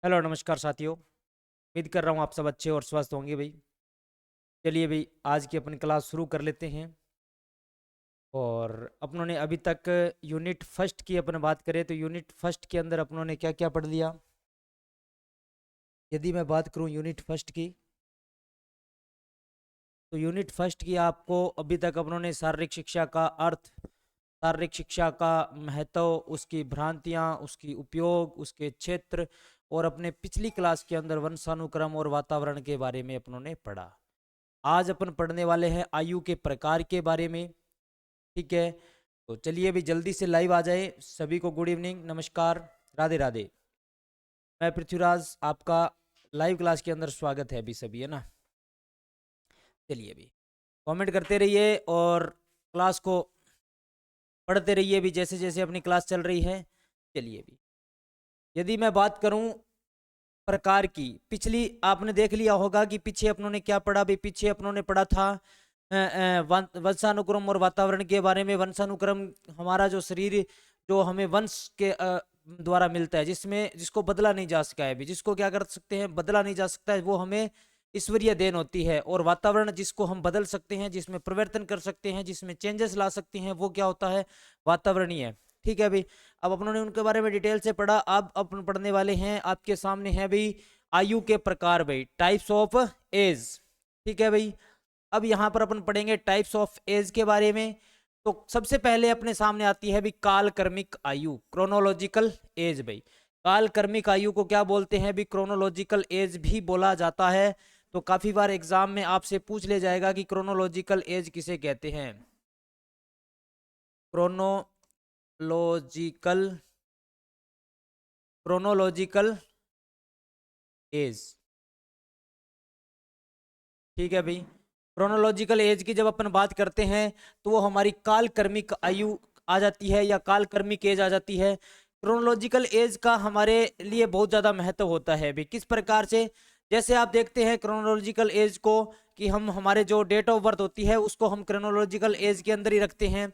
Hello नमस्कार साथियों। उम्मीद कर रहा हूँ आप सब अच्छे और स्वस्थ होंगे भाई। चलिए भाई, आज की अपनी क्लास शुरू कर लेते हैं। और अपनों ने अभी तक यूनिट फर्स्ट की अपन बात करें तो यूनिट फर्स्ट के अंदर अपनों ने क्या क्या पढ़ लिया। यदि मैं बात करूँ यूनिट फर्स्ट की, तो यूनिट फर्स्ट की आपको अभी तक अपनों ने शारीरिक शिक्षा का अर्थ, शारीरिक शिक्षा का महत्व, उसकी भ्रांतियाँ, उसकी उपयोग, उसके क्षेत्र और अपने पिछली क्लास के अंदर वंशानुक्रम और वातावरण के बारे में अपनों ने पढ़ा। आज अपन पढ़ने वाले हैं आयु के प्रकार के बारे में। ठीक है, तो चलिए अभी जल्दी से लाइव आ जाए। सभी को गुड इवनिंग, नमस्कार, राधे राधे। मैं पृथ्वीराज, आपका लाइव क्लास के अंदर स्वागत है अभी सभी, है ना। चलिए अभी कमेंट करते रहिए और क्लास को पढ़ते रहिए भी जैसे जैसे अपनी क्लास चल रही है। चलिए अभी यदि मैं बात करूं प्रकार की, पिछली आपने देख लिया होगा कि पीछे अपनों ने क्या पढ़ा भी। पीछे अपनों ने पढ़ा था वंशानुक्रम और वातावरण के बारे में। वंशानुक्रम हमारा जो शरीर, जो हमें वंश के द्वारा मिलता है, जिसको बदला नहीं जा सका है भी, जिसको क्या कर सकते हैं, बदला नहीं जा सकता है, वो हमें ईश्वरीय देन होती है। और वातावरण जिसको हम बदल सकते हैं, जिसमें परिवर्तन कर सकते हैं, जिसमें चेंजेस ला सकते हैं, वो क्या होता है, वातावरणीय। ठीक है भाई, अब अपनों ने उनके बारे में डिटेल से पढ़ा। अब अपन पढ़ने वाले हैं, आपके सामने है भाई आयु के प्रकार भाई, टाइप्स ऑफ एज। ठीक है भाई, अब यहाँ पर अपन पढ़ेंगे टाइप्स ऑफ एज के बारे में। तो सबसे पहले अपने सामने आती है भाई काल कर्मिक आयु, क्रोनोलॉजिकल एज भाई। काल कर्मिक आयु को क्या बोलते हैं भी, क्रोनोलॉजिकल एज भी बोला जाता है। तो काफी बार एग्जाम में आपसे पूछ ले जाएगा कि क्रोनोलॉजिकल एज किसे कहते हैं। Chronological chronological age. ठीक है भाई, क्रोनोलॉजिकल एज की जब अपन बात करते हैं तो वो हमारी काल कर्मिक आयु आ जाती है या काल कर्मिक एज आ जाती है। क्रोनोलॉजिकल एज का हमारे लिए बहुत ज़्यादा महत्व होता है भाई। किस प्रकार से, जैसे आप देखते हैं क्रोनोलॉजिकल एज को कि हम हमारे जो डेट ऑफ बर्थ होती है उसको हम क्रोनोलॉजिकल एज के अंदर ही रखते हैं।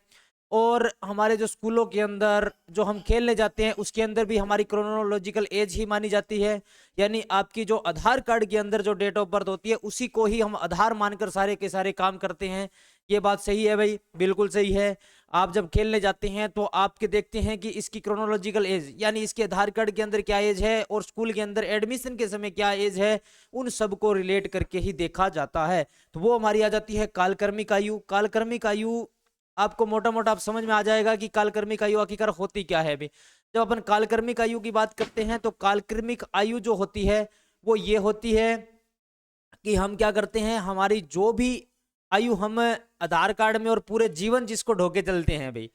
और हमारे जो स्कूलों के अंदर जो हम खेलने जाते हैं उसके अंदर भी हमारी क्रोनोलॉजिकल एज ही मानी जाती है। यानी आपकी जो आधार कार्ड के अंदर जो डेट ऑफ बर्थ होती है उसी को ही हम आधार मानकर सारे के सारे काम करते हैं। ये बात सही है भाई, बिल्कुल सही है। आप जब खेलने जाते हैं तो आपके देखते हैं कि इसकी क्रोनोलॉजिकल एज, यानी इसके आधार कार्ड के अंदर क्या एज है और स्कूल के अंदर एडमिशन के समय क्या एज है, उन सब को रिलेट करके ही देखा जाता है। तो वो हमारी आ जाती है कालक्रमिक आयु। कालक्रमिक आयु आपको मोटा मोटा आप समझ में आ जाएगा कि कालक्रमिक आयु आखिरकार होती क्या है भी। जब अपन कालक्रमिक आयु की बात करते हैं तो कालक्रमिक आयु जो होती है वो ये होती है कि हम क्या करते हैं, हमारी जो भी आयु हम आधार कार्ड में और पूरे जीवन जिसको ढोके चलते हैं भाई।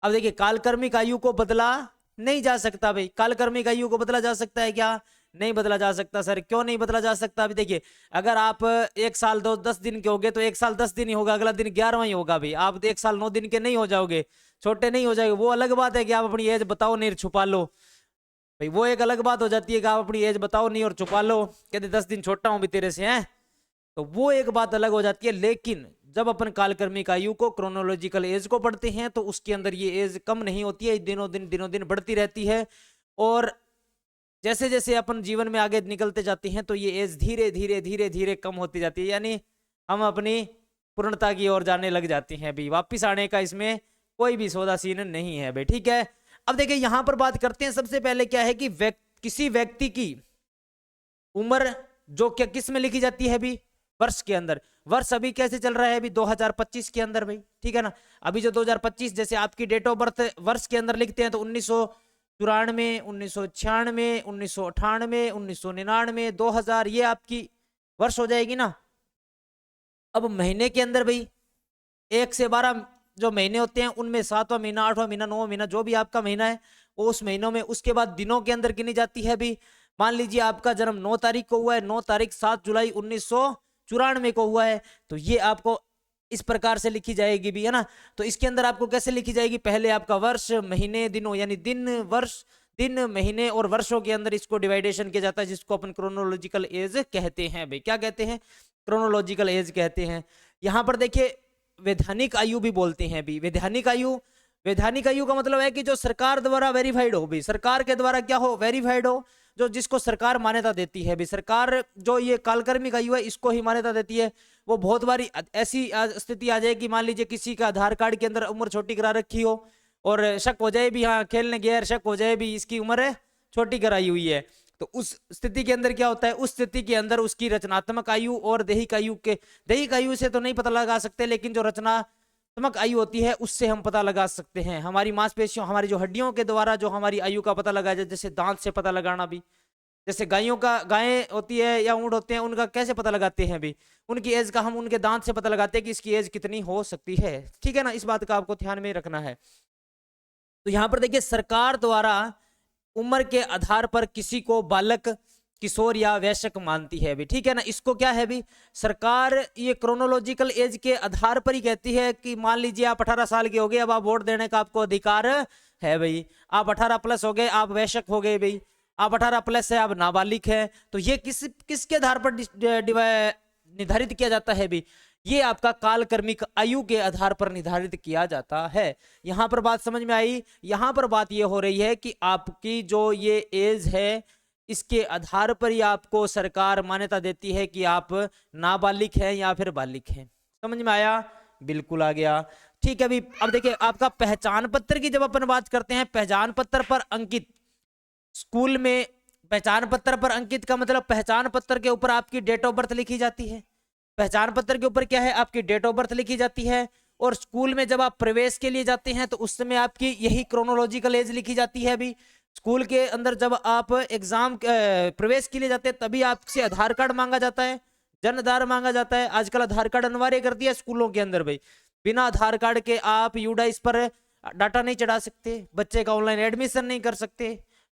अब देखिए, कालक्रमिक आयु को बदला नहीं जा सकता भाई। कालक्रमिक आयु को बदला जा सकता है क्या? नहीं बदला जा सकता। सर क्यों नहीं बदला जा सकता? अभी देखिए, अगर आप 1 साल 10 दिन के होगे तो 1 साल 10 दिन ही होगा, अगला दिन 11वां ही होगा भाई। आप 1 साल 9 दिन के नहीं हो जाओगे, छोटे नहीं हो जाएंगे। वो अलग बात है कि आप अपनी एज बताओ नहीं छुपा लो भाई, वो एक अलग बात हो जाती है कि आप अपनी एज बताओ नहीं और छुपा लो, कहते 10 दिन छोटा हूं भी तेरे से, हैं। तो वो एक बात अलग हो जाती है। लेकिन जब अपन कालक्रमिक आयु को, क्रोनोलॉजिकल एज को पढ़ते हैं तो उसके अंदर ये एज कम नहीं होती है, दिनों दिन बढ़ती रहती है। और जैसे जैसे अपन जीवन में आगे निकलते जाते हैं तो ये एज धीरे धीरे धीरे धीरे कम होती जाती है, यानी हम अपनी पूर्णता की ओर जाने लग जाते हैं भी। वापिस आने का इसमें कोई भी सौदा सीन नहीं है भाई। ठीक है, अब देखिए यहां पर बात करते हैं। सबसे पहले क्या है कि किसी व्यक्ति की उम्र जो क्या किस में लिखी जाती है भी, वर्ष के अंदर। वर्ष अभी कैसे चल रहा है अभी 2025 के अंदर भाई, ठीक है ना। अभी जो 2025 जैसे आपकी डेट ऑफ बर्थ वर्ष के अंदर लिखते हैं तो 1994, 1996, 1998, 1999, 2000, ये आपकी वर्ष हो जाएगी ना। अब महीने के अंदर भाई 1 से 12 जो महीने होते हैं उनमें 7वां महीना, 8वां महीना, 9वां महीना, जो भी आपका महीना है वो उस महीनों में, उसके बाद दिनों के अंदर गिनी जाती है भी। मान लीजिए आपका जन्म 9 तारीख को हुआ है, 9 तारीख 7 जुलाई 1994 को हुआ है, तो ये आपको इस प्रकार से लिखी जाएगी भी, है ना। तो इसके अंदर आपको कैसे लिखी जाएगी, पहले आपका वर्ष, महीने, दिनों, यानी दिन, वर्ष, दिन, महीने और वर्षों के अंदर इसको डिवाइडेशन किया जाता है, जिसको अपन क्रोनोलॉजिकल एज कहते हैं भाई। क्या कहते हैं? क्रोनोलॉजिकल एज कहते हैं। यहां पर देखिए वैधानिक आयु भी बोलते हैं भी। वैधानिक आयु, वैधानिक आयु का मतलब है कि जो सरकार द्वारा वेरीफाइड हो भी, सरकार के द्वारा क्या हो, वेरीफाइड हो। जो जिसको सरकार मान्यता देती है भी, सरकार जो ये कालकर्मिक आयु है इसको ही मान्यता देती है। वो बहुत बारी ऐसी स्थिति आ जाए कि मान लीजिए किसी का आधार कार्ड के अंदर उम्र छोटी करा रखी हो और शक हो जाए भी हाँ खेलने गया, शक हो जाए भी इसकी उम्र छोटी कराई हुई है, तो उस स्थिति के अंदर क्या होता है, उस स्थिति के अंदर उसकी रचनात्मक आयु और दैहिक आयु से तो नहीं पता लगा सकते, लेकिन जो रचनात्मक आयु होती है उससे हम पता लगा सकते हैं। हमारी मांसपेशियों, हमारी जो हड्डियों के द्वारा जो हमारी आयु का पता लगाया जाए, जैसे दांत से पता लगाना भी, जैसे गायें होती है या ऊंट होते हैं, उनका कैसे पता लगाते हैं भी, उनकी एज का हम उनके दांत से पता लगाते हैं कि इसकी एज कितनी हो सकती है। ठीक है ना, इस बात का आपको ध्यान में रखना है। तो यहाँ पर देखिए सरकार द्वारा उम्र के आधार पर किसी को बालक, किशोर या वयस्क मानती है भी। ठीक है ना, इसको क्या है भी, सरकार ये क्रोनोलॉजिकल एज के आधार पर ही कहती है कि मान लीजिए आप 18 साल के हो गए, अब आप वोट देने का आपको अधिकार है भाई, आप 18 प्लस हो गए, आप वयस्क हो गए भाई, आप 18 प्लस है, आप नाबालिग है। तो ये किसके आधार पर निर्धारित किया जाता है भी, ये आपका कालकर्मिक आयु के आधार पर निर्धारित किया जाता है। यहां पर बात समझ में आई। यहां पर बात ये हो रही है कि आपकी जो ये एज है इसके आधार पर ही आपको सरकार मान्यता देती है कि आप नाबालिग हैं या फिर बालिग हैं। समझ में आया? बिल्कुल आ गया। ठीक है अभी अब देखिए आपका पहचान पत्र की जब अपन बात करते हैं, पहचान पत्र पर अंकित, स्कूल में पहचान पत्र पर अंकित का मतलब पहचान पत्र के ऊपर आपकी डेट ऑफ बर्थ लिखी जाती है। पहचान पत्र के ऊपर क्या है, आपकी डेट ऑफ बर्थ लिखी जाती है। और स्कूल में जब आप प्रवेश के लिए जाते हैं तो उस समय आपकी यही क्रोनोलॉजिकल एज लिखी जाती है। अभी स्कूल के अंदर जब आप एग्जाम प्रवेश के लिए जाते हैं तभी आपसे आधार कार्ड मांगा जाता है, जन आधार मांगा जाता है। आजकल आधार कार्ड अनिवार्य कर दिया स्कूलों के अंदर भाई, बिना आधार कार्ड के आप यूडाइस पर डाटा नहीं चढ़ा सकते, बच्चे का ऑनलाइन एडमिशन नहीं कर सकते।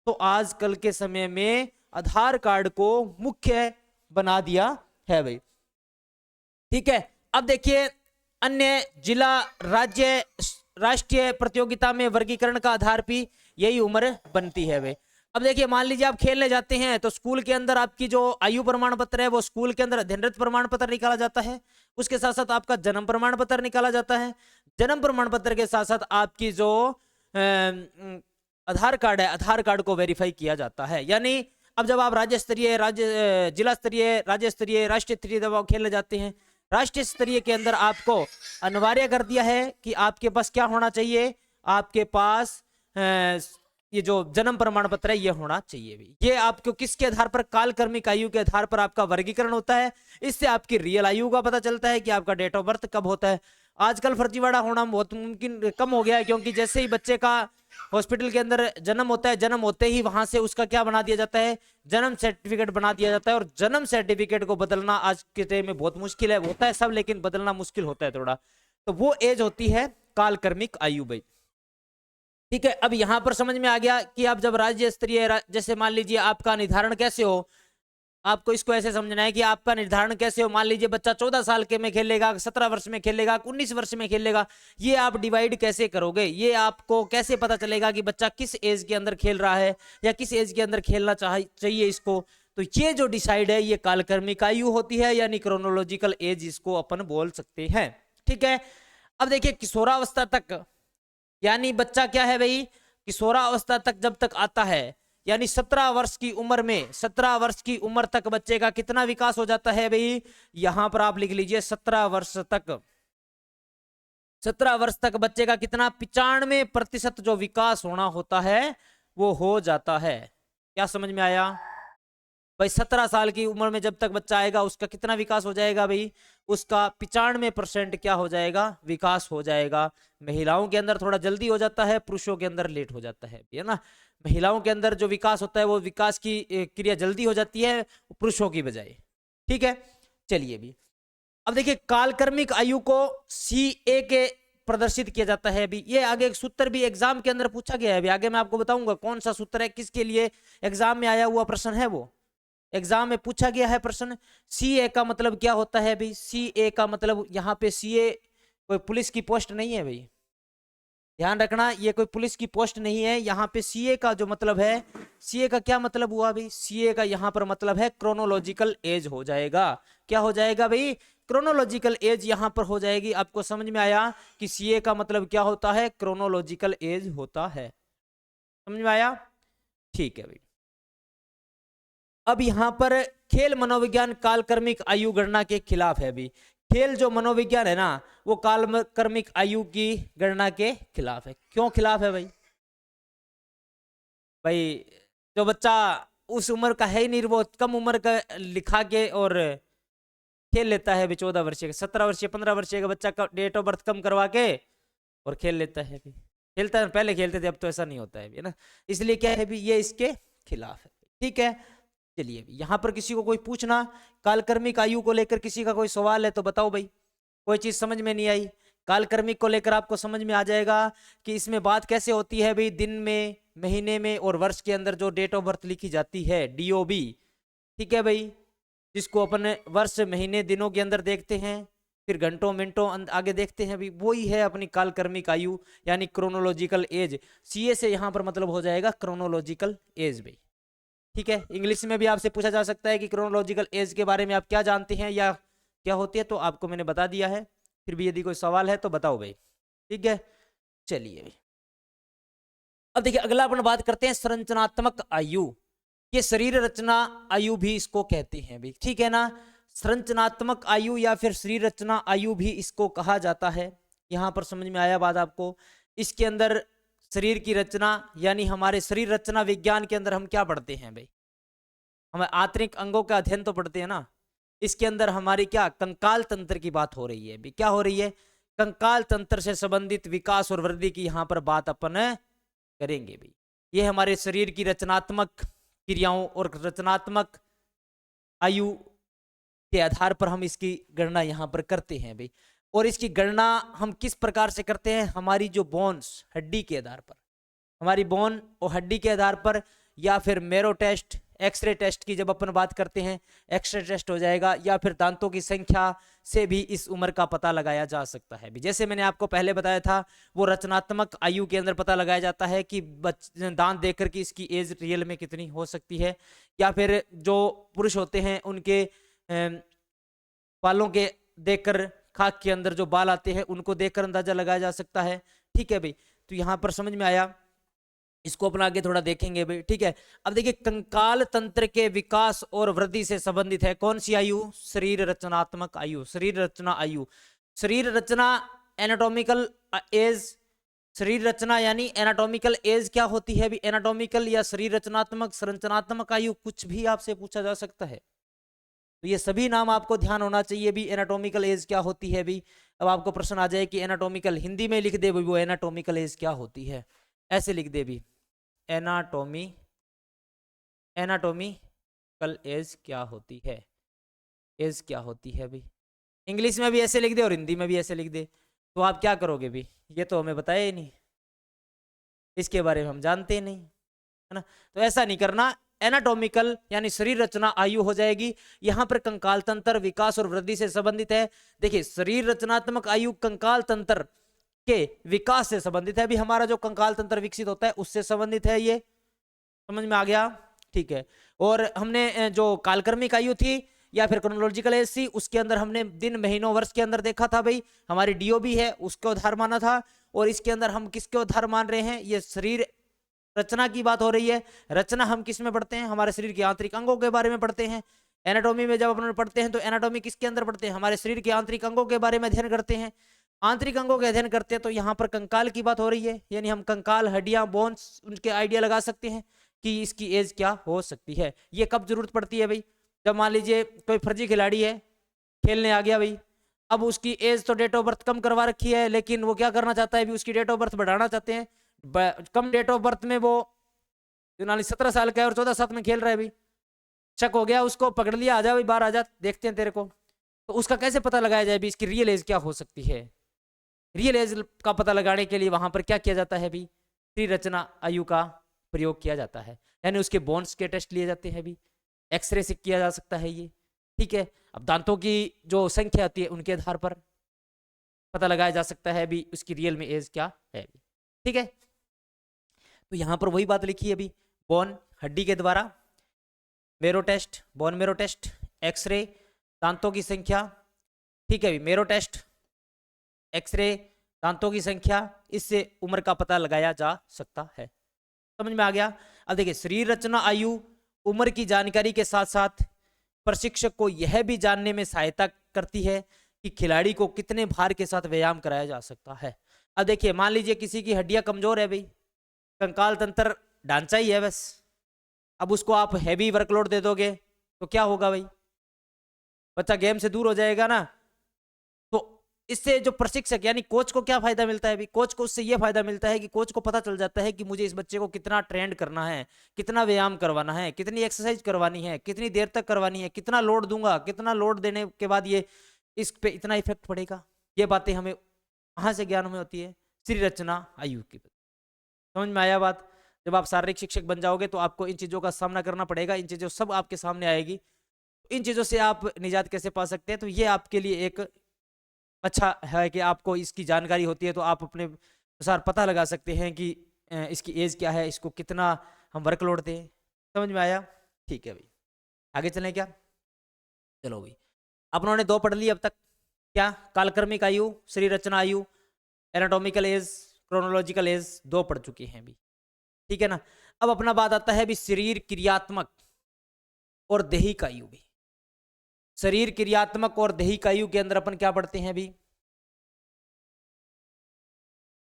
तो आजकल के समय में आधार कार्ड को मुख्य बना दिया है भाई। ठीक है, अब देखिए अन्य जिला, राज्य, राष्ट्रीय प्रतियोगिता में वर्गीकरण का आधार भी यही उम्र बनती है वे। अब देखिए मान लीजिए आप खेलने जाते हैं तो स्कूल के अंदर आपकी जो आयु प्रमाण पत्र है वो स्कूल के अंदर अध्ययनरत प्रमाण पत्र निकाला जाता है, उसके साथ साथ आपका जन्म प्रमाण पत्र निकाला जाता है। जन्म प्रमाण पत्र के साथ साथ आपकी जो आधार कार्ड है, आधार कार्ड को वेरीफाई किया जाता है। यानी अब जब आप राज्य स्तरीय, जिला स्तरीय, राज्य स्तरीय, राष्ट्रीय स्तरीय जब आप खेलने जाते हैं, राष्ट्रीय स्तरीय के अंदर आपको अनिवार्य कर दिया है कि आपके पास क्या होना चाहिए, आपके पास ये जो जन्म प्रमाण पत्र है ये होना चाहिए भी। ये आपको किसके आधार पर, कालकर्मिक आयु के आधार पर आपका वर्गीकरण होता है। इससे आपकी रियल आयु का पता चलता है कि आपका डेट ऑफ बर्थ कब होता है। आजकल फर्जीवाड़ा होना बहुत मुमकिन कम हो गया है, क्योंकि जैसे ही बच्चे का हॉस्पिटल के अंदर जन्म होता है, जन्म होते ही वहां से उसका क्या बना दिया जाता है, जन्म सर्टिफिकेट बना दिया जाता है। और जन्म सर्टिफिकेट को बदलना आज के टाइम में बहुत मुश्किल है, होता है सब लेकिन बदलना मुश्किल होता है थोड़ा। तो वो एज होती है कालकर्मिक आयु भाई। ठीक है, अब यहां पर समझ में आ गया कि आप जब राज्य स्तरीय, जैसे मान लीजिए आपका निर्धारण कैसे हो, आपको इसको ऐसे समझना है कि आपका निर्धारण कैसे हो। मान लीजिए बच्चा 14 साल के में खेलेगा, 17 वर्ष में खेलेगा, 19 वर्ष में खेलेगा, ये आप डिवाइड कैसे करोगे, ये आपको कैसे पता चलेगा कि बच्चा किस एज के अंदर खेल रहा है या किस एज के अंदर खेलना चाहिए इसको। तो ये जो डिसाइड है ये कालकर्मिक आयु होती है, यानी क्रोनोलॉजिकल एज इसको अपन बोल सकते हैं। ठीक है, अब देखिए किशोरावस्था तक, यानी बच्चा क्या है भाई, किशोरावस्था तक जब तक आता है, यानी 17 वर्ष की उम्र में, 17 वर्ष की उम्र तक बच्चे का कितना विकास हो जाता है भाई, यहां पर आप लिख लीजिए 17 वर्ष तक, 17 वर्ष तक बच्चे का कितना, 95% जो विकास होना होता है वो हो जाता है। क्या समझ में आया भाई? 17 साल की उम्र में जब तक बच्चा आएगा उसका कितना विकास हो जाएगा भाई, उसका 95% क्या हो जाएगा, विकास हो जाएगा। महिलाओं के अंदर थोड़ा जल्दी हो जाता है, पुरुषों के अंदर लेट हो जाता है ना। महिलाओं के अंदर जो विकास होता है वो विकास की क्रिया जल्दी हो जाती है पुरुषों की बजाय। ठीक है, चलिए भी अब देखिए कालकर्मिक आयु को CA के प्रदर्शित किया जाता है अभी। ये आगे एक सूत्र भी एग्जाम के अंदर पूछा गया है अभी, आगे मैं आपको बताऊंगा कौन सा सूत्र है, किसके लिए एग्जाम में आया हुआ प्रश्न है, वो एग्जाम में पूछा गया है प्रश्न। CA का मतलब क्या होता है भाई, CA का मतलब यहाँ पे CA कोई पुलिस की पोस्ट नहीं है भाई, ध्यान रखना, ये कोई पुलिस की पोस्ट नहीं है। यहाँ पे CA का जो मतलब है, CA का क्या मतलब हुआ भाई, CA का यहाँ पर मतलब है क्रोनोलॉजिकल एज हो जाएगा। क्या हो जाएगा भाई, क्रोनोलॉजिकल एज यहाँ पर हो जाएगी। आपको समझ में आया कि CA का मतलब क्या होता है, क्रोनोलॉजिकल एज होता है। समझ में आया? ठीक है भाई। अब यहाँ पर खेल मनोविज्ञान कालक्रमिक आयु गणना के खिलाफ है। अभी खेल जो मनोविज्ञान है ना, वो कालक्रमिक आयु की गणना के खिलाफ है। क्यों खिलाफ है भाई? भाई जो बच्चा उस उम्र का है ही नहीं, वो कम उम्र का लिखा के और खेल लेता है। अभी 14 वर्षीय का, 17 वर्षीय 15 वर्षीय का बच्चा का डेट ऑफ बर्थ कम करवा के और खेल लेता है। अभी खेलता है, पहले खेलते थे, अब तो ऐसा नहीं होता है ना। इसलिए क्या है भी, ये इसके खिलाफ है। ठीक है, चलिए यहाँ पर किसी को कोई पूछना कालक्रमिक आयु को लेकर किसी का कोई सवाल है तो बताओ भाई। कोई चीज समझ में नहीं आई कालक्रमिक को लेकर, आपको समझ में आ जाएगा कि इसमें बात कैसे होती है भाई। दिन में, महीने में और वर्ष के अंदर जो डेट ऑफ बर्थ लिखी जाती है, DOB, ठीक है भाई, जिसको अपन वर्ष, महीने, दिनों के अंदर देखते हैं, फिर घंटों मिनटों आगे देखते हैं भी, वही है अपनी कालक्रमिक आयु यानी क्रोनोलॉजिकल एज। CA से यहाँ पर मतलब हो जाएगा क्रोनोलॉजिकल एज भाई। ठीक है, इंग्लिश में भी आपसे पूछा जा सकता है कि क्रोनोलॉजिकल एज के बारे में आप क्या जानते हैं या क्या होती है, तो आपको मैंने बता दिया है। फिर भी यदि कोई सवाल है तो बताओ भाई। ठीक है, चलिए भाई अब देखिए अगला अपन बात करते हैं संरचनात्मक आयु। ये शरीर रचना आयु भी इसको कहते हैं भाई। ठीक है ना, संरचनात्मक आयु या फिर शरीर रचना आयु भी इसको कहा जाता है। यहां पर समझ में आया बात आपको? इसके अंदर शरीर की रचना यानी हमारे शरीर रचना विज्ञान के अंदर हम क्या पढ़ते हैं भाई? हम आंतरिक अंगों का अध्ययन तो पढ़ते हैं ना। इसके अंदर हमारी क्या कंकाल तंत्र की बात हो रही है भाई। क्या हो रही है? कंकाल तंत्र से संबंधित विकास और वृद्धि की यहाँ पर बात अपन करेंगे भाई। ये हमारे शरीर की रचनात्मक क्रियाओं और रचनात्मक आयु के आधार पर हम इसकी गणना यहाँ पर करते हैं भाई। और इसकी गणना हम किस प्रकार से करते हैं? हमारी जो बोन्स, हड्डी के आधार पर, हमारी बोन और हड्डी के आधार पर, या फिर मेरो टेस्ट, एक्सरे टेस्ट की जब अपन बात करते हैं एक्सरे टेस्ट हो जाएगा, या फिर दांतों की संख्या से भी इस उम्र का पता लगाया जा सकता है। जैसे मैंने आपको पहले बताया था, वो रचनात्मक आयु के अंदर पता लगाया जाता है कि दांत देखकर कि इसकी एज रियल में कितनी हो सकती है, या फिर जो पुरुष होते हैं उनके बालों के देखकर, खाक के अंदर जो बाल आते हैं उनको देखकर अंदाजा लगाया जा सकता है। ठीक है भाई, तो यहाँ पर समझ में आया। इसको अपना आगे थोड़ा देखेंगे भाई। ठीक है, अब देखिए कंकाल तंत्र के विकास और वृद्धि से संबंधित है कौन सी आयु? शरीर रचनात्मक आयु, शरीर रचना आयु। शरीर रचना एनाटॉमिकल एज, शरीर रचना यानी एनाटॉमिकल एज क्या होती है भी? एनाटॉमिकल या शरीर रचनात्मक, संरचनात्मक आयु, कुछ भी आपसे पूछा जा सकता है, तो ये सभी नाम आपको ध्यान होना चाहिए भी। एनाटॉमिकल एज क्या होती है भी? अब आपको प्रश्न आ जाए कि एनाटॉमिकल, हिंदी में लिख दे भी, वो एनाटॉमिकल एज क्या होती है, ऐसे लिख दे भी, एनाटॉमी, एनाटॉमिकल एज क्या होती है, एज क्या होती है भी। इंग्लिश में भी ऐसे लिख दे और हिंदी में भी ऐसे लिख दे, तो आप क्या करोगे भी? ये तो हमें बताया ही नहीं, इसके बारे में हम जानते ही नहीं, है ना। तो ऐसा नहीं करना। एनाटॉमिकल यानी शरीर रचना आयु हो जाएगी। यहां पर कंकाल तंत्र विकास और वृद्धि से संबंधित है। देखिए शरीर रचनात्मक आयु कंकाल तंत्र के विकास से संबंधित है। अभी हमारा जो कंकाल तंत्र विकसित होता है उससे संबंधित है। ये समझ में आ गया? ठीक है, और हमने जो कालक्रमिक आयु थी या फिर क्रोनोलॉजिकल एज थी, उसके अंदर हमने दिन, महीनों, वर्ष के अंदर देखा था भाई। हमारी DOB है उसको आधार माना था, और इसके अंदर हम किसके आधार मान रहे हैं? ये शरीर रचना की बात हो रही है। रचना हम किस में पढ़ते हैं? हमारे शरीर के आंतरिक अंगों के बारे में पढ़ते हैं। एनाटॉमी में जब अपन पढ़ते हैं तो एनाटॉमी किसके अंदर पढ़ते हैं? हमारे शरीर के आंतरिक अंगों के बारे में अध्ययन करते हैं। आंतरिक अंगों के अध्ययन करते हैं तो यहाँ पर कंकाल की बात हो रही है, यानी हम कंकाल, हड्डियां, बोन्स, उनके आइडिया लगा सकते हैं कि इसकी एज क्या हो सकती है। ये कब जरूरत पड़ती है भाई? जब मान लीजिए कोई फर्जी खिलाड़ी है, खेलने आ गया भाई, अब उसकी एज तो डेट ऑफ बर्थ कम करवा रखी है, लेकिन वो क्या करना चाहता है भी? उसकी डेट ऑफ बर्थ बढ़ाना चाहते हैं। कम डेट ऑफ बर्थ में वो 17 साल का है और 14 साल में खेल रहा है भाई, शक हो गया उसको, पकड़ लिया, आ जा भाई बाहर आ जा, देखते हैं तेरे को। तो उसका कैसे पता लगाया जाए भी इसकी रियल एज क्या हो सकती है? रियल एज का पता लगाने के लिए वहां पर क्या किया जाता है भी? शरीर रचना आयु का प्रयोग किया जाता है, यानी उसके बोन्स के टेस्ट लिए जाते हैं भी, एक्सरे से किया जा सकता है ये। ठीक है, अब दांतों की जो संख्या आती है उनके आधार पर पता लगाया जा सकता है भी उसकी रियल में एज क्या है। ठीक है, तो यहां पर वही बात लिखी है अभी, बोन, हड्डी के द्वारा, marrow test, bone marrow test, X-ray, दांतों की संख्या। ठीक है, मेरो टेस्ट, एक्सरे, दांतों की संख्या, इससे उम्र का पता लगाया जा सकता है। समझ में आ गया? अब देखिए शरीर रचना आयु उम्र की जानकारी के साथ साथ प्रशिक्षक को यह भी जानने में सहायता करती है कि खिलाड़ी को कितने भार के साथ व्यायाम कराया जा सकता है। अब देखिए, मान लीजिए किसी की हड्डियां कमजोर है भाई, कंकाल तंत्र ढांचा ही है बस, अब उसको आप हैवी वर्कलोड दे दोगे तो क्या होगा भाई, बच्चा गेम से दूर हो जाएगा ना। तो इससे जो प्रशिक्षक यानी कोच को क्या फायदा मिलता है भाई, कोच को उससे यह फायदा मिलता है कि कोच को पता चल जाता है कि मुझे इस बच्चे को कितना ट्रेंड करना है, कितना व्यायाम करवाना है, कितनी एक्सरसाइज करवानी है, कितनी देर तक करवानी है, कितना लोड दूंगा, कितना लोड देने के बाद ये इस पे इतना इफेक्ट पड़ेगा। ये बातें हमें कहाँ से ज्ञान में होती है, शरीर रचना आयु की। समझ में आया बात। जब आप शारीरिक शिक्षक बन जाओगे तो आपको इन चीजों का सामना करना पड़ेगा, इन चीजों सब आपके सामने आएगी। इन चीजों से आप निजात कैसे पा सकते हैं, तो ये आपके लिए एक अच्छा है कि आपको इसकी जानकारी होती है, तो आप अपने अनुसार पता लगा सकते हैं कि इसकी एज क्या है, इसको कितना हम वर्कलोड दें। समझ में आया, ठीक है भाई, आगे चलें क्या। चलो भाई, अपनों ने 2 पढ़ ली अब तक, क्या कालक्रमिक आयु, शरीर रचना आयु, एनाटॉमिकल एज, क्रोनोलॉजिकल एज 2 पढ़ चुके हैं भी, ठीक है ना। अब अपना बात आता है भी शरीर क्रियात्मक और दैहिक आयु भी। शरीर क्रियात्मक और दैहिक आयु के अंदर अपन क्या पढ़ते हैं भी,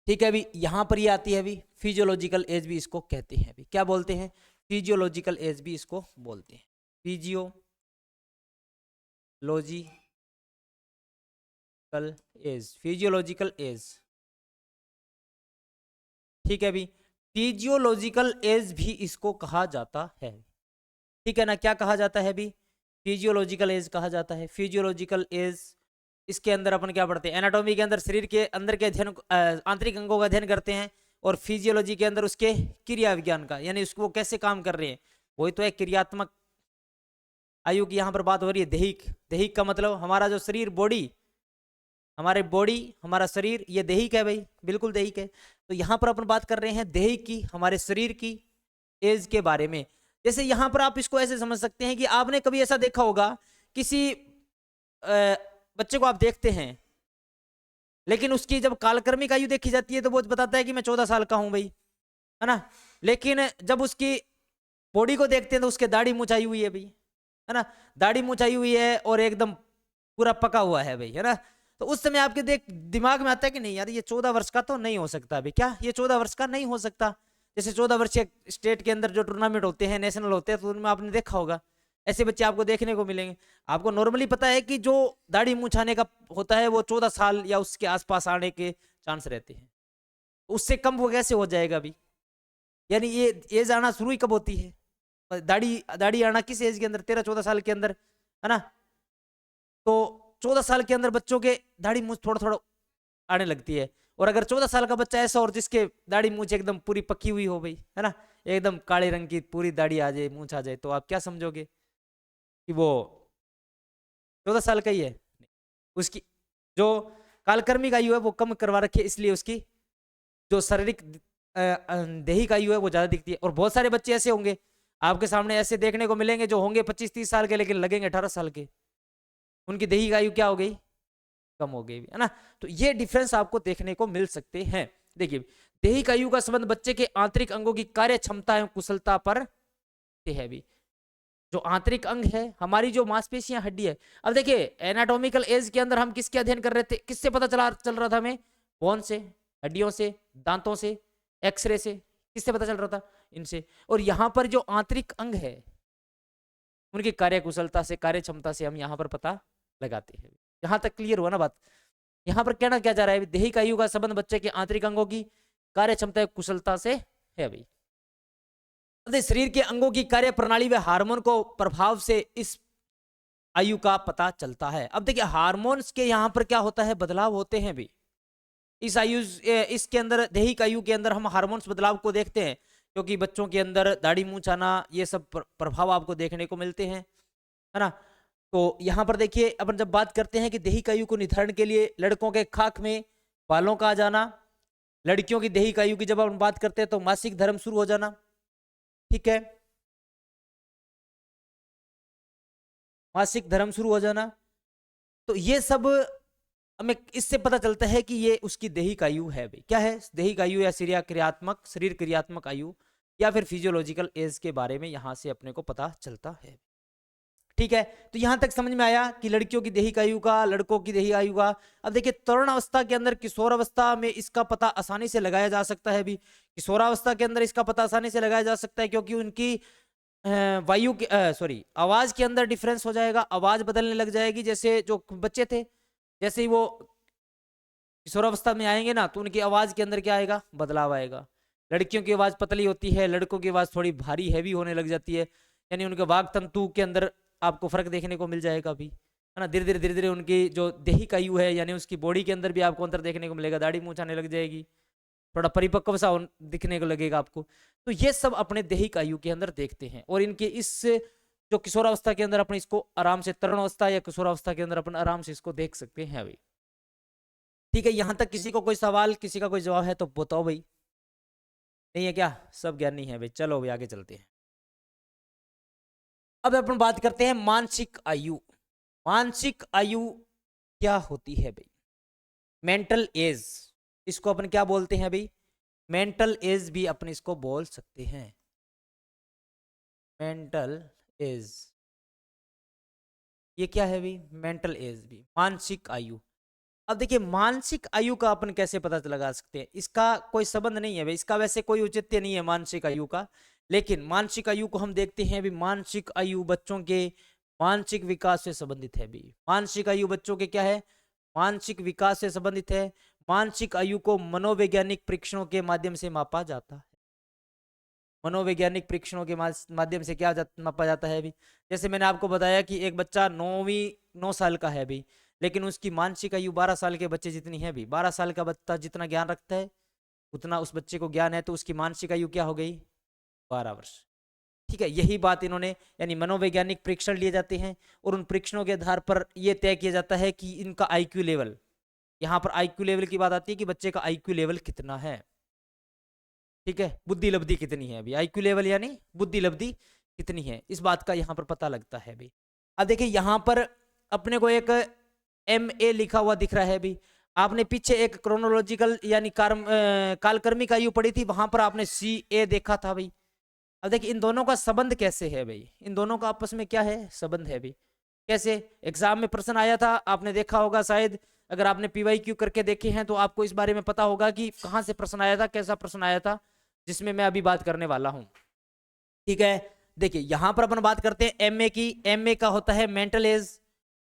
ठीक है अभी यहां पर ये आती है अभी फिजियोलॉजिकल एज भी इसको कहते हैं अभी, क्या बोलते हैं, फिजियोलॉजिकल एज भी इसको बोलते हैं, फिजियोलॉजिकल एज, ठीक है अभी फिजियोलॉजिकल एज भी इसको कहा जाता है, ठीक है ना। क्या कहा जाता है अभी, फिजियोलॉजिकल एज कहा जाता है। फिजियोलॉजिकल एज इसके अंदर अपन क्या पढ़ते हैं, एनाटॉमी के अंदर शरीर के अंदर के अध्ययन, आंतरिक अंगों का अध्ययन करते हैं, और फिजियोलॉजी के अंदर उसके क्रिया विज्ञान का, यानी उसको कैसे काम कर रहे हैं, वही तो है क्रियात्मक आयु की यहाँ पर बात हो रही है। दैहिक, दैहिक का मतलब हमारा जो शरीर बॉडी, हमारे बॉडी हमारा शरीर ये दैहिक है भाई, बिल्कुल दैहिक है। तो यहाँ पर अपन बात कर रहे हैं दैहिक की, हमारे शरीर की एज के बारे में। जैसे यहाँ पर आप इसको ऐसे समझ सकते हैं कि आपने कभी ऐसा देखा होगा, किसी बच्चे को आप देखते हैं, लेकिन उसकी जब कालक्रमिक आयु देखी जाती है तो वो बताता है कि मैं 14 साल का हूं भाई, है ना। लेकिन जब उसकी बॉडी को देखते हैं तो उसके दाढ़ी मूंछ आई हुई है भाई, है ना, दाढ़ी मूंछ आई हुई है और एकदम पूरा पका हुआ है भाई, है ना। तो उस समय आपके दिमाग में आता है कि नहीं यार ये 14 वर्ष का तो नहीं हो सकता भाई, क्या ये 14 वर्ष का नहीं हो सकता। जैसे 14 वर्षीय स्टेट के अंदर जो टूर्नामेंट होते हैं, नेशनल होते हैं, तो उनमें आपने देखा होगा ऐसे बच्चे आपको देखने को मिलेंगे। आपको नॉर्मली पता है कि जो दाढ़ी मूंछाने का होता है वो 14 साल या उसके आसपास आने के चांस रहते हैं, उससे कम वो कैसे हो जाएगा अभी, यानी ये एज आना शुरू ही कब होती है, दाढ़ी दाढ़ी आना किस एज के अंदर, 13-14 साल के अंदर, है ना। तो 14 साल के अंदर बच्चों के दाढ़ी मूंछ थोड़ा थोड़ा आने लगती है, और अगर 14 साल का बच्चा ऐसा और जिसके दाढ़ी मूंछ एकदम पूरी पकी हुई हो भाई, है ना, एकदम काले रंग की पूरी दाढ़ी आ जाए, मूंछ आ जाए, तो आप क्या समझोगे कि वो 14 साल का ही है। उसकी जो कालक्रमिक आयु है वो कम करवा रखी है, इसलिए उसकी जो शारीरिक दैहिक आयु है वो ज्यादा दिखती है। और बहुत सारे बच्चे ऐसे होंगे आपके सामने, ऐसे देखने को मिलेंगे जो होंगे 25-30 साल के, लेकिन लगेंगे 18 साल के, उनकी दैहिक आयु क्या हो गई, कम हो गई, है ना। तो ये डिफरेंस आपको देखने को मिल सकते हैं। देखिए, दैहिक आयु का संबंध बच्चे के आंतरिक अंगों की कार्य क्षमता एवं कुशलता पर है भी। जो आंतरिक अंग है, हमारी जो मांसपेशियां, हड्डी है। अब देखिए, एनाटॉमिकल एज के अंदर हम किसके अध्ययन कर रहे थे, किससे पता चल रहा था हमें, बोन से, हड्डियों से, दांतों से, एक्सरे से, किससे पता चल रहा था, इनसे। और यहाँ पर जो आंतरिक अंग है उनकी कार्य कुशलता से, कार्य क्षमता से हम यहाँ पर पता लगाते हैं। यहां तक क्लियर हुआ ना बात। यहां पर कहना क्या जा रहा है, दैहिक आयु का संबंध बच्चे के आंतरिक अंगों की कार्य क्षमता कुशलता से है भाई। शरीर के अंगों की कार्य प्रणाली व हार्मोन को प्रभाव से इस आयु का पता चलता है। अब देखिए, हार्मोन्स के यहाँ पर क्या होता है, बदलाव होते हैं भी इस आयु, इसके अंदर दैहिक आयु के अंदर हम हार्मोन्स बदलाव को देखते हैं, क्योंकि बच्चों के अंदर दाढ़ी मूंछ आना, ये सब प्रभाव आपको देखने को मिलते हैं, है ना। तो यहाँ पर देखिए, अपन जब बात करते हैं कि दैहिक आयु को निर्धारण के लिए लड़कों के खाक में बालों का आ जाना, लड़कियों की दैहिक आयु की जब अपन बात करते हैं तो मासिक धर्म शुरू हो जाना, ठीक है, मासिक धर्म शुरू हो जाना। तो ये सब हमें इससे पता चलता है कि ये उसकी दैहिक आयु है भाई। क्या है, दैहिक आयु या शरीर क्रियात्मक आयु या फिर फिजियोलॉजिकल एज के बारे में यहाँ से अपने को पता चलता है। ठीक है, तो यहां तक समझ में आया कि लड़कियों की दैहिक आयु का, लड़कों की दैहिक आयु का। अब देखिए तरुण अवस्था के अंदर, किशोरावस्था में इसका पता आसानी से लगाया जा सकता है भी। किशोरावस्था के अंदर इसका पता आसानी से लगाया जा सकता है क्योंकि उनकी वायु के सॉरी आवाज के अंदर डिफरेंस हो जाएगा, आवाज बदलने लग जाएगी। जैसे जो बच्चे थे, जैसे ही वो किशोरावस्था में आएंगे ना, तो उनकी आवाज के अंदर क्या आएगा, बदलाव आएगा। लड़कियों की आवाज पतली होती है, लड़कों की आवाज थोड़ी भारी हैवी होने लग जाती है, यानी उनके वाक तंतु के अंदर आपको फर्क देखने को मिल जाएगा अभी, है ना। धीरे धीरे उनकी जो दैहिक आयु है, यानी उसकी बॉडी के अंदर भी आपको अंतर देखने को मिलेगा, दाढ़ी मूंछ आने लग जाएगी, थोड़ा परिपक्व सा दिखने को लगेगा आपको। तो ये सब अपने दैहिक आयु के अंदर देखते हैं, और इनके इस जो किशोरावस्था के अंदर अपन इसको आराम से, तरुणावस्था या किशोरावस्था के अंदर अपन आराम से इसको देख सकते हैं अभी। ठीक है, यहां तक किसी को कोई सवाल, किसी का कोई जवाब है तो बताओ भाई। नहीं है क्या? सब ज्ञानी है भाई। चलो भाई आगे चलते हैं। अब अपन बात करते हैं मानसिक आयु। मानसिक आयु क्या होती है भाई? मेंटल एज, इसको अपन क्या बोलते हैं भाई? मेंटल एज भी अपन इसको बोल सकते हैं, मेंटल एज। ये क्या है भाई? मेंटल एज भी, मानसिक आयु। अब देखिए मानसिक आयु का अपन कैसे पता लगा सकते हैं? इसका कोई संबंध नहीं है भाई, इसका वैसे कोई औचित्य नहीं है मानसिक आयु का, लेकिन मानसिक आयु को हम देखते हैं भी। मानसिक आयु बच्चों के मानसिक विकास से संबंधित है भी। मानसिक आयु बच्चों के क्या है? मानसिक विकास से संबंधित है। मानसिक आयु को मनोवैज्ञानिक परीक्षणों के माध्यम से मापा जाता है। मनोवैज्ञानिक परीक्षणों के माध्यम से क्या मापा जाता है भी? जैसे मैंने आपको बताया कि एक बच्चा 9 साल का है भी, लेकिन उसकी मानसिक आयु 12 साल के बच्चे जितनी है भी। 12 साल का बच्चा जितना ज्ञान रखता है उतना उस बच्चे को ज्ञान है, तो उसकी मानसिक आयु क्या हो गई? 12 वर्ष। ठीक है, यही बात इन्होंने, यानी मनोवैज्ञानिक परीक्षण लिए जाते हैं, और उन परीक्षणों के आधार पर यह तय किया जाता है कि इनका आईक्यू लेवल, यहाँ पर आईक्यू लेवल की बात आती है कि बच्चे का आईक्यू लेवल कितना है। ठीक है, बुद्धि लब्धि कितनी है अभी? आईक्यू लेवल यानी बुद्धि लब्धि कितनी है, इस बात का यहाँ पर पता लगता है अभी। अब देखिए यहाँ पर अपने को एक MA लिखा हुआ दिख रहा है अभी। आपने पीछे एक क्रोनोलॉजिकल यानी कालक्रमिक आयु पढ़ी थी, वहां पर आपने CA देखा था भाई। अब देखिए इन दोनों का संबंध कैसे है भाई? इन दोनों का आपस में क्या है? संबंध है भाई। कैसे? एग्जाम में प्रश्न आया था, आपने देखा होगा शायद, अगर आपने PYQ करके देखे हैं तो आपको इस बारे में पता होगा कि कहाँ से प्रश्न आया था, कैसा प्रश्न आया था, जिसमें मैं अभी बात करने वाला हूँ। ठीक है, देखिए यहाँ पर अपन बात करते हैं MA की। MA का होता है मेंटल एज।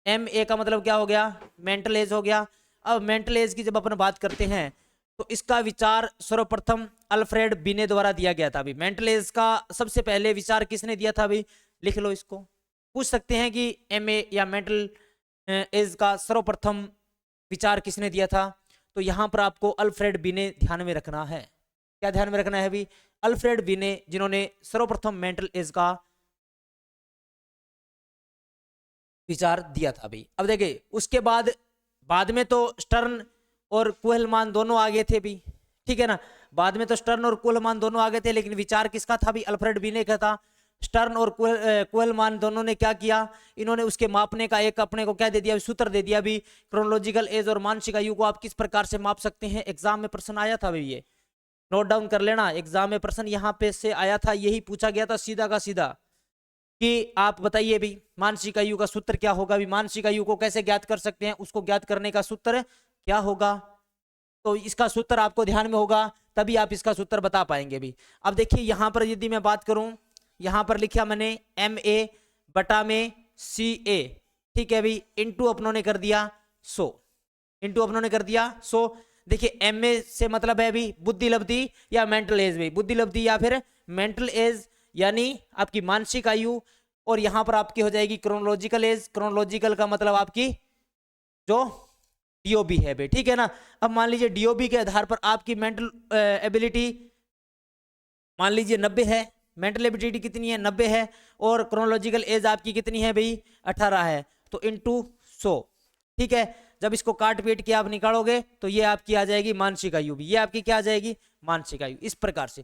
MA का मतलब क्या हो गया? मेंटल एज हो गया। अब मेंटल एज की जब अपन बात करते हैं तो इसका विचार सर्वप्रथम अल्फ्रेड बिने द्वारा दिया गया था अभी। मेंटल एज का सबसे पहले विचार किसने दिया था अभी? लिख लो इसको। पूछ सकते हैं कि MA या मेंटल एज का सर्वप्रथम विचार किसने दिया था? तो यहाँ पर आपको अल्फ्रेड बिने ध्यान में रखना है। क्या ध्यान में रखना है अभी? अल्फ्रेड बिने, जिन्होंने सर्वप्रथम मेंटल एज का विचार दिया था अभी। अब देखिए उसके बाद में तो स्टर्न और कुहलमान दोनों आगे थे भी। ठीक है ना, बाद में तो स्टर्न और कुहलमान दोनों आगे थे, लेकिन विचार किसका था भी? अल्फ्रेड बिने का था। स्टर्न और कुहलमान दोनों ने क्या किया? इन्होंने उसके मापने का एक अपने को क्या दे दिया? सूत्र दे दिया भी। क्रोनोलॉजिकल एज और मानसिक आयु को आप किस प्रकार से माप सकते हैं? एग्जाम में प्रश्न आया था भाई, ये नोट डाउन कर लेना। एग्जाम में प्रश्न यहाँ पे से आया था, यही पूछा गया था सीधा का सीधा कि आप बताइए भी मानसिक आयु का सूत्र क्या होगा भी? मानसिक आयु को कैसे ज्ञात कर सकते हैं? उसको ज्ञात करने का सूत्र क्या होगा? तो इसका सूत्र आपको ध्यान में होगा, तभी आप इसका सूत्र बता पाएंगे भी। अब देखिए यहाँ पर यदि मैं बात करूं, यहाँ पर लिखा मैंने MA बटा में CA। ठीक है भाई, इंटू अपनों ने कर दिया 100, इंटू अपनों ने कर दिया 100। देखिए MA से मतलब है भी बुद्धि लब्धि या मेंटल एज भी, बुद्धि लब्धि या फिर मेंटल एज यानी आपकी मानसिक आयु, और यहां पर आपकी हो जाएगी क्रोनोलॉजिकल एज। क्रोनोलॉजिकल का मतलब आपकी जो DOB है भाई। ठीक है ना, अब मान लीजिए DOB के आधार पर आपकी मेंटल एबिलिटी मान लीजिए 90 है, मेंटल एबिलिटी कितनी है? 90 है, और क्रोनोलॉजिकल एज आपकी कितनी है भाई? 18 है, तो इंटू 100। ठीक है, जब इसको काट पीट के आप निकालोगे तो ये आपकी आ जाएगी मानसिक आयु भी, ये आपकी क्या आ जाएगी? मानसिक आयु। इस प्रकार से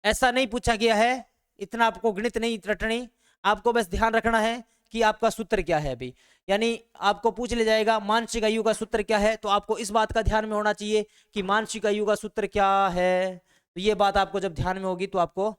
ऐसा नहीं पूछा गया है, इतना आपको गणित नहीं रटनी, आपको बस ध्यान रखना है कि आपका सूत्र क्या है अभी। यानी आपको पूछ ले जाएगा मानसिक आयु का सूत्र क्या है, तो आपको इस बात का ध्यान में होना चाहिए कि मानसिक आयु का सूत्र क्या है। तो ये बात आपको जब ध्यान में होगी तो आपको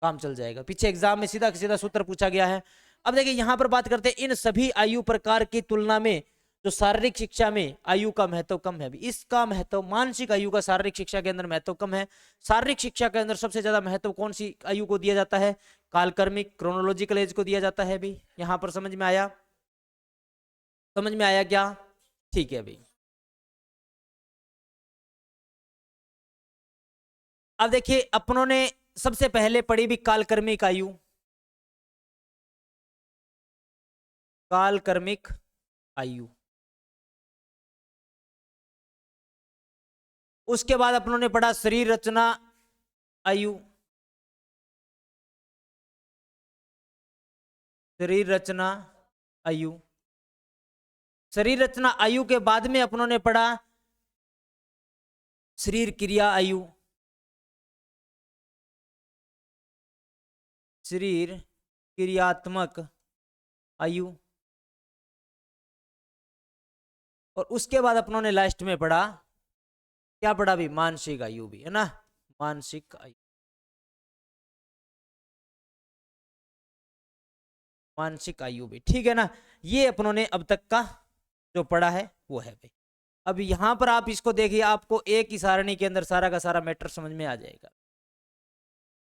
काम चल जाएगा। पीछे एग्जाम में सीधा सीधा सूत्र पूछा गया है। अब देखिए यहाँ पर बात करते हैं इन सभी आयु प्रकार की तुलना में जो शारीरिक शिक्षा में आयु का महत्व कम है। इसका महत्व मानसिक आयु का शारीरिक शिक्षा के अंदर महत्व कम है। शारीरिक शिक्षा के अंदर सबसे ज्यादा महत्व कौन सी आयु को दिया जाता है? कालक्रमिक क्रोनोलॉजिकल एज को दिया जाता है। भी यहाँ पर समझ में आया? समझ में आया क्या? ठीक है भाई। अब देखिए अपनों ने सबसे पहले पढ़ी भी कालक्रमिक आयु। कालक्रमिक आयु। उसके बाद अपनों ने पढ़ा शरीर रचना आयु। शरीर रचना आयु। शरीर रचना आयु के बाद में अपनों ने पढ़ा शरीर क्रिया आयु। शरीर क्रियात्मक आयु। और उसके बाद अपनों ने लास्ट में पढ़ा क्या पढ़ा भी? मानसिक आयु भी, है ना? मानसिक आयु। मानसिक आयु भी, ठीक है ना? ये अपनों ने अब तक का जो पढ़ा है वो है भाई। अब यहां पर आप इसको देखिए, आपको एक ही सारणी के अंदर सारा का सारा मैटर समझ में आ जाएगा,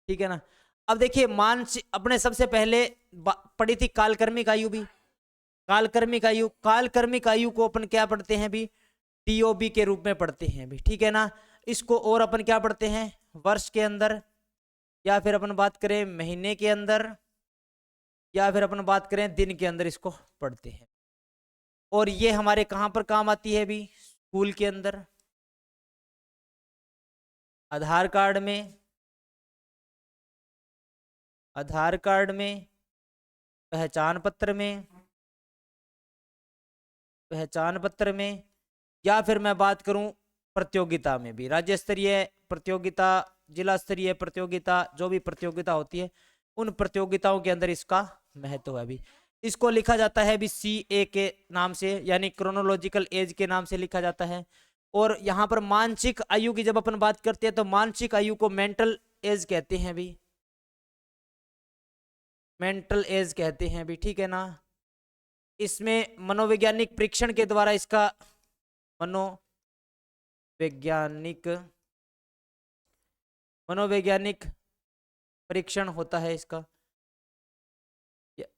ठीक है ना? अब देखिए मानसिक अपने सबसे पहले पढ़ी थी कालक्रमिक आयु भी। कालक्रमिक आयु, कालक्रमिक आयु को अपन क्या पढ़ते हैं भी? टीओबी के रूप में पढ़ते हैं भी, ठीक है ना? इसको और अपन क्या पढ़ते हैं? वर्ष के अंदर, या फिर अपन बात करें महीने के अंदर, या फिर अपन बात करें दिन के अंदर इसको पढ़ते हैं। और ये हमारे कहां पर काम आती है भी? स्कूल के अंदर, आधार कार्ड में, आधार कार्ड में, पहचान पत्र में, पहचान पत्र में, या फिर मैं बात करूं प्रतियोगिता में भी, राज्य स्तरीय प्रतियोगिता, जिला स्तरीय प्रतियोगिता, जो भी प्रतियोगिता होती है उन प्रतियोगिताओं के अंदर इसका महत्व है भी। इसको लिखा जाता है भी CA के नाम से, यानी क्रोनोलॉजिकल एज के नाम से लिखा जाता है। और यहाँ पर मानसिक आयु की जब अपन बात करते हैं तो मानसिक आयु को मेंटल एज कहते हैं भी, मेंटल एज कहते हैं भी, ठीक है ना? इसमें मनोवैज्ञानिक परीक्षण के द्वारा इसका मनोवैज्ञानिक मनोवैज्ञानिक परीक्षण होता है इसका,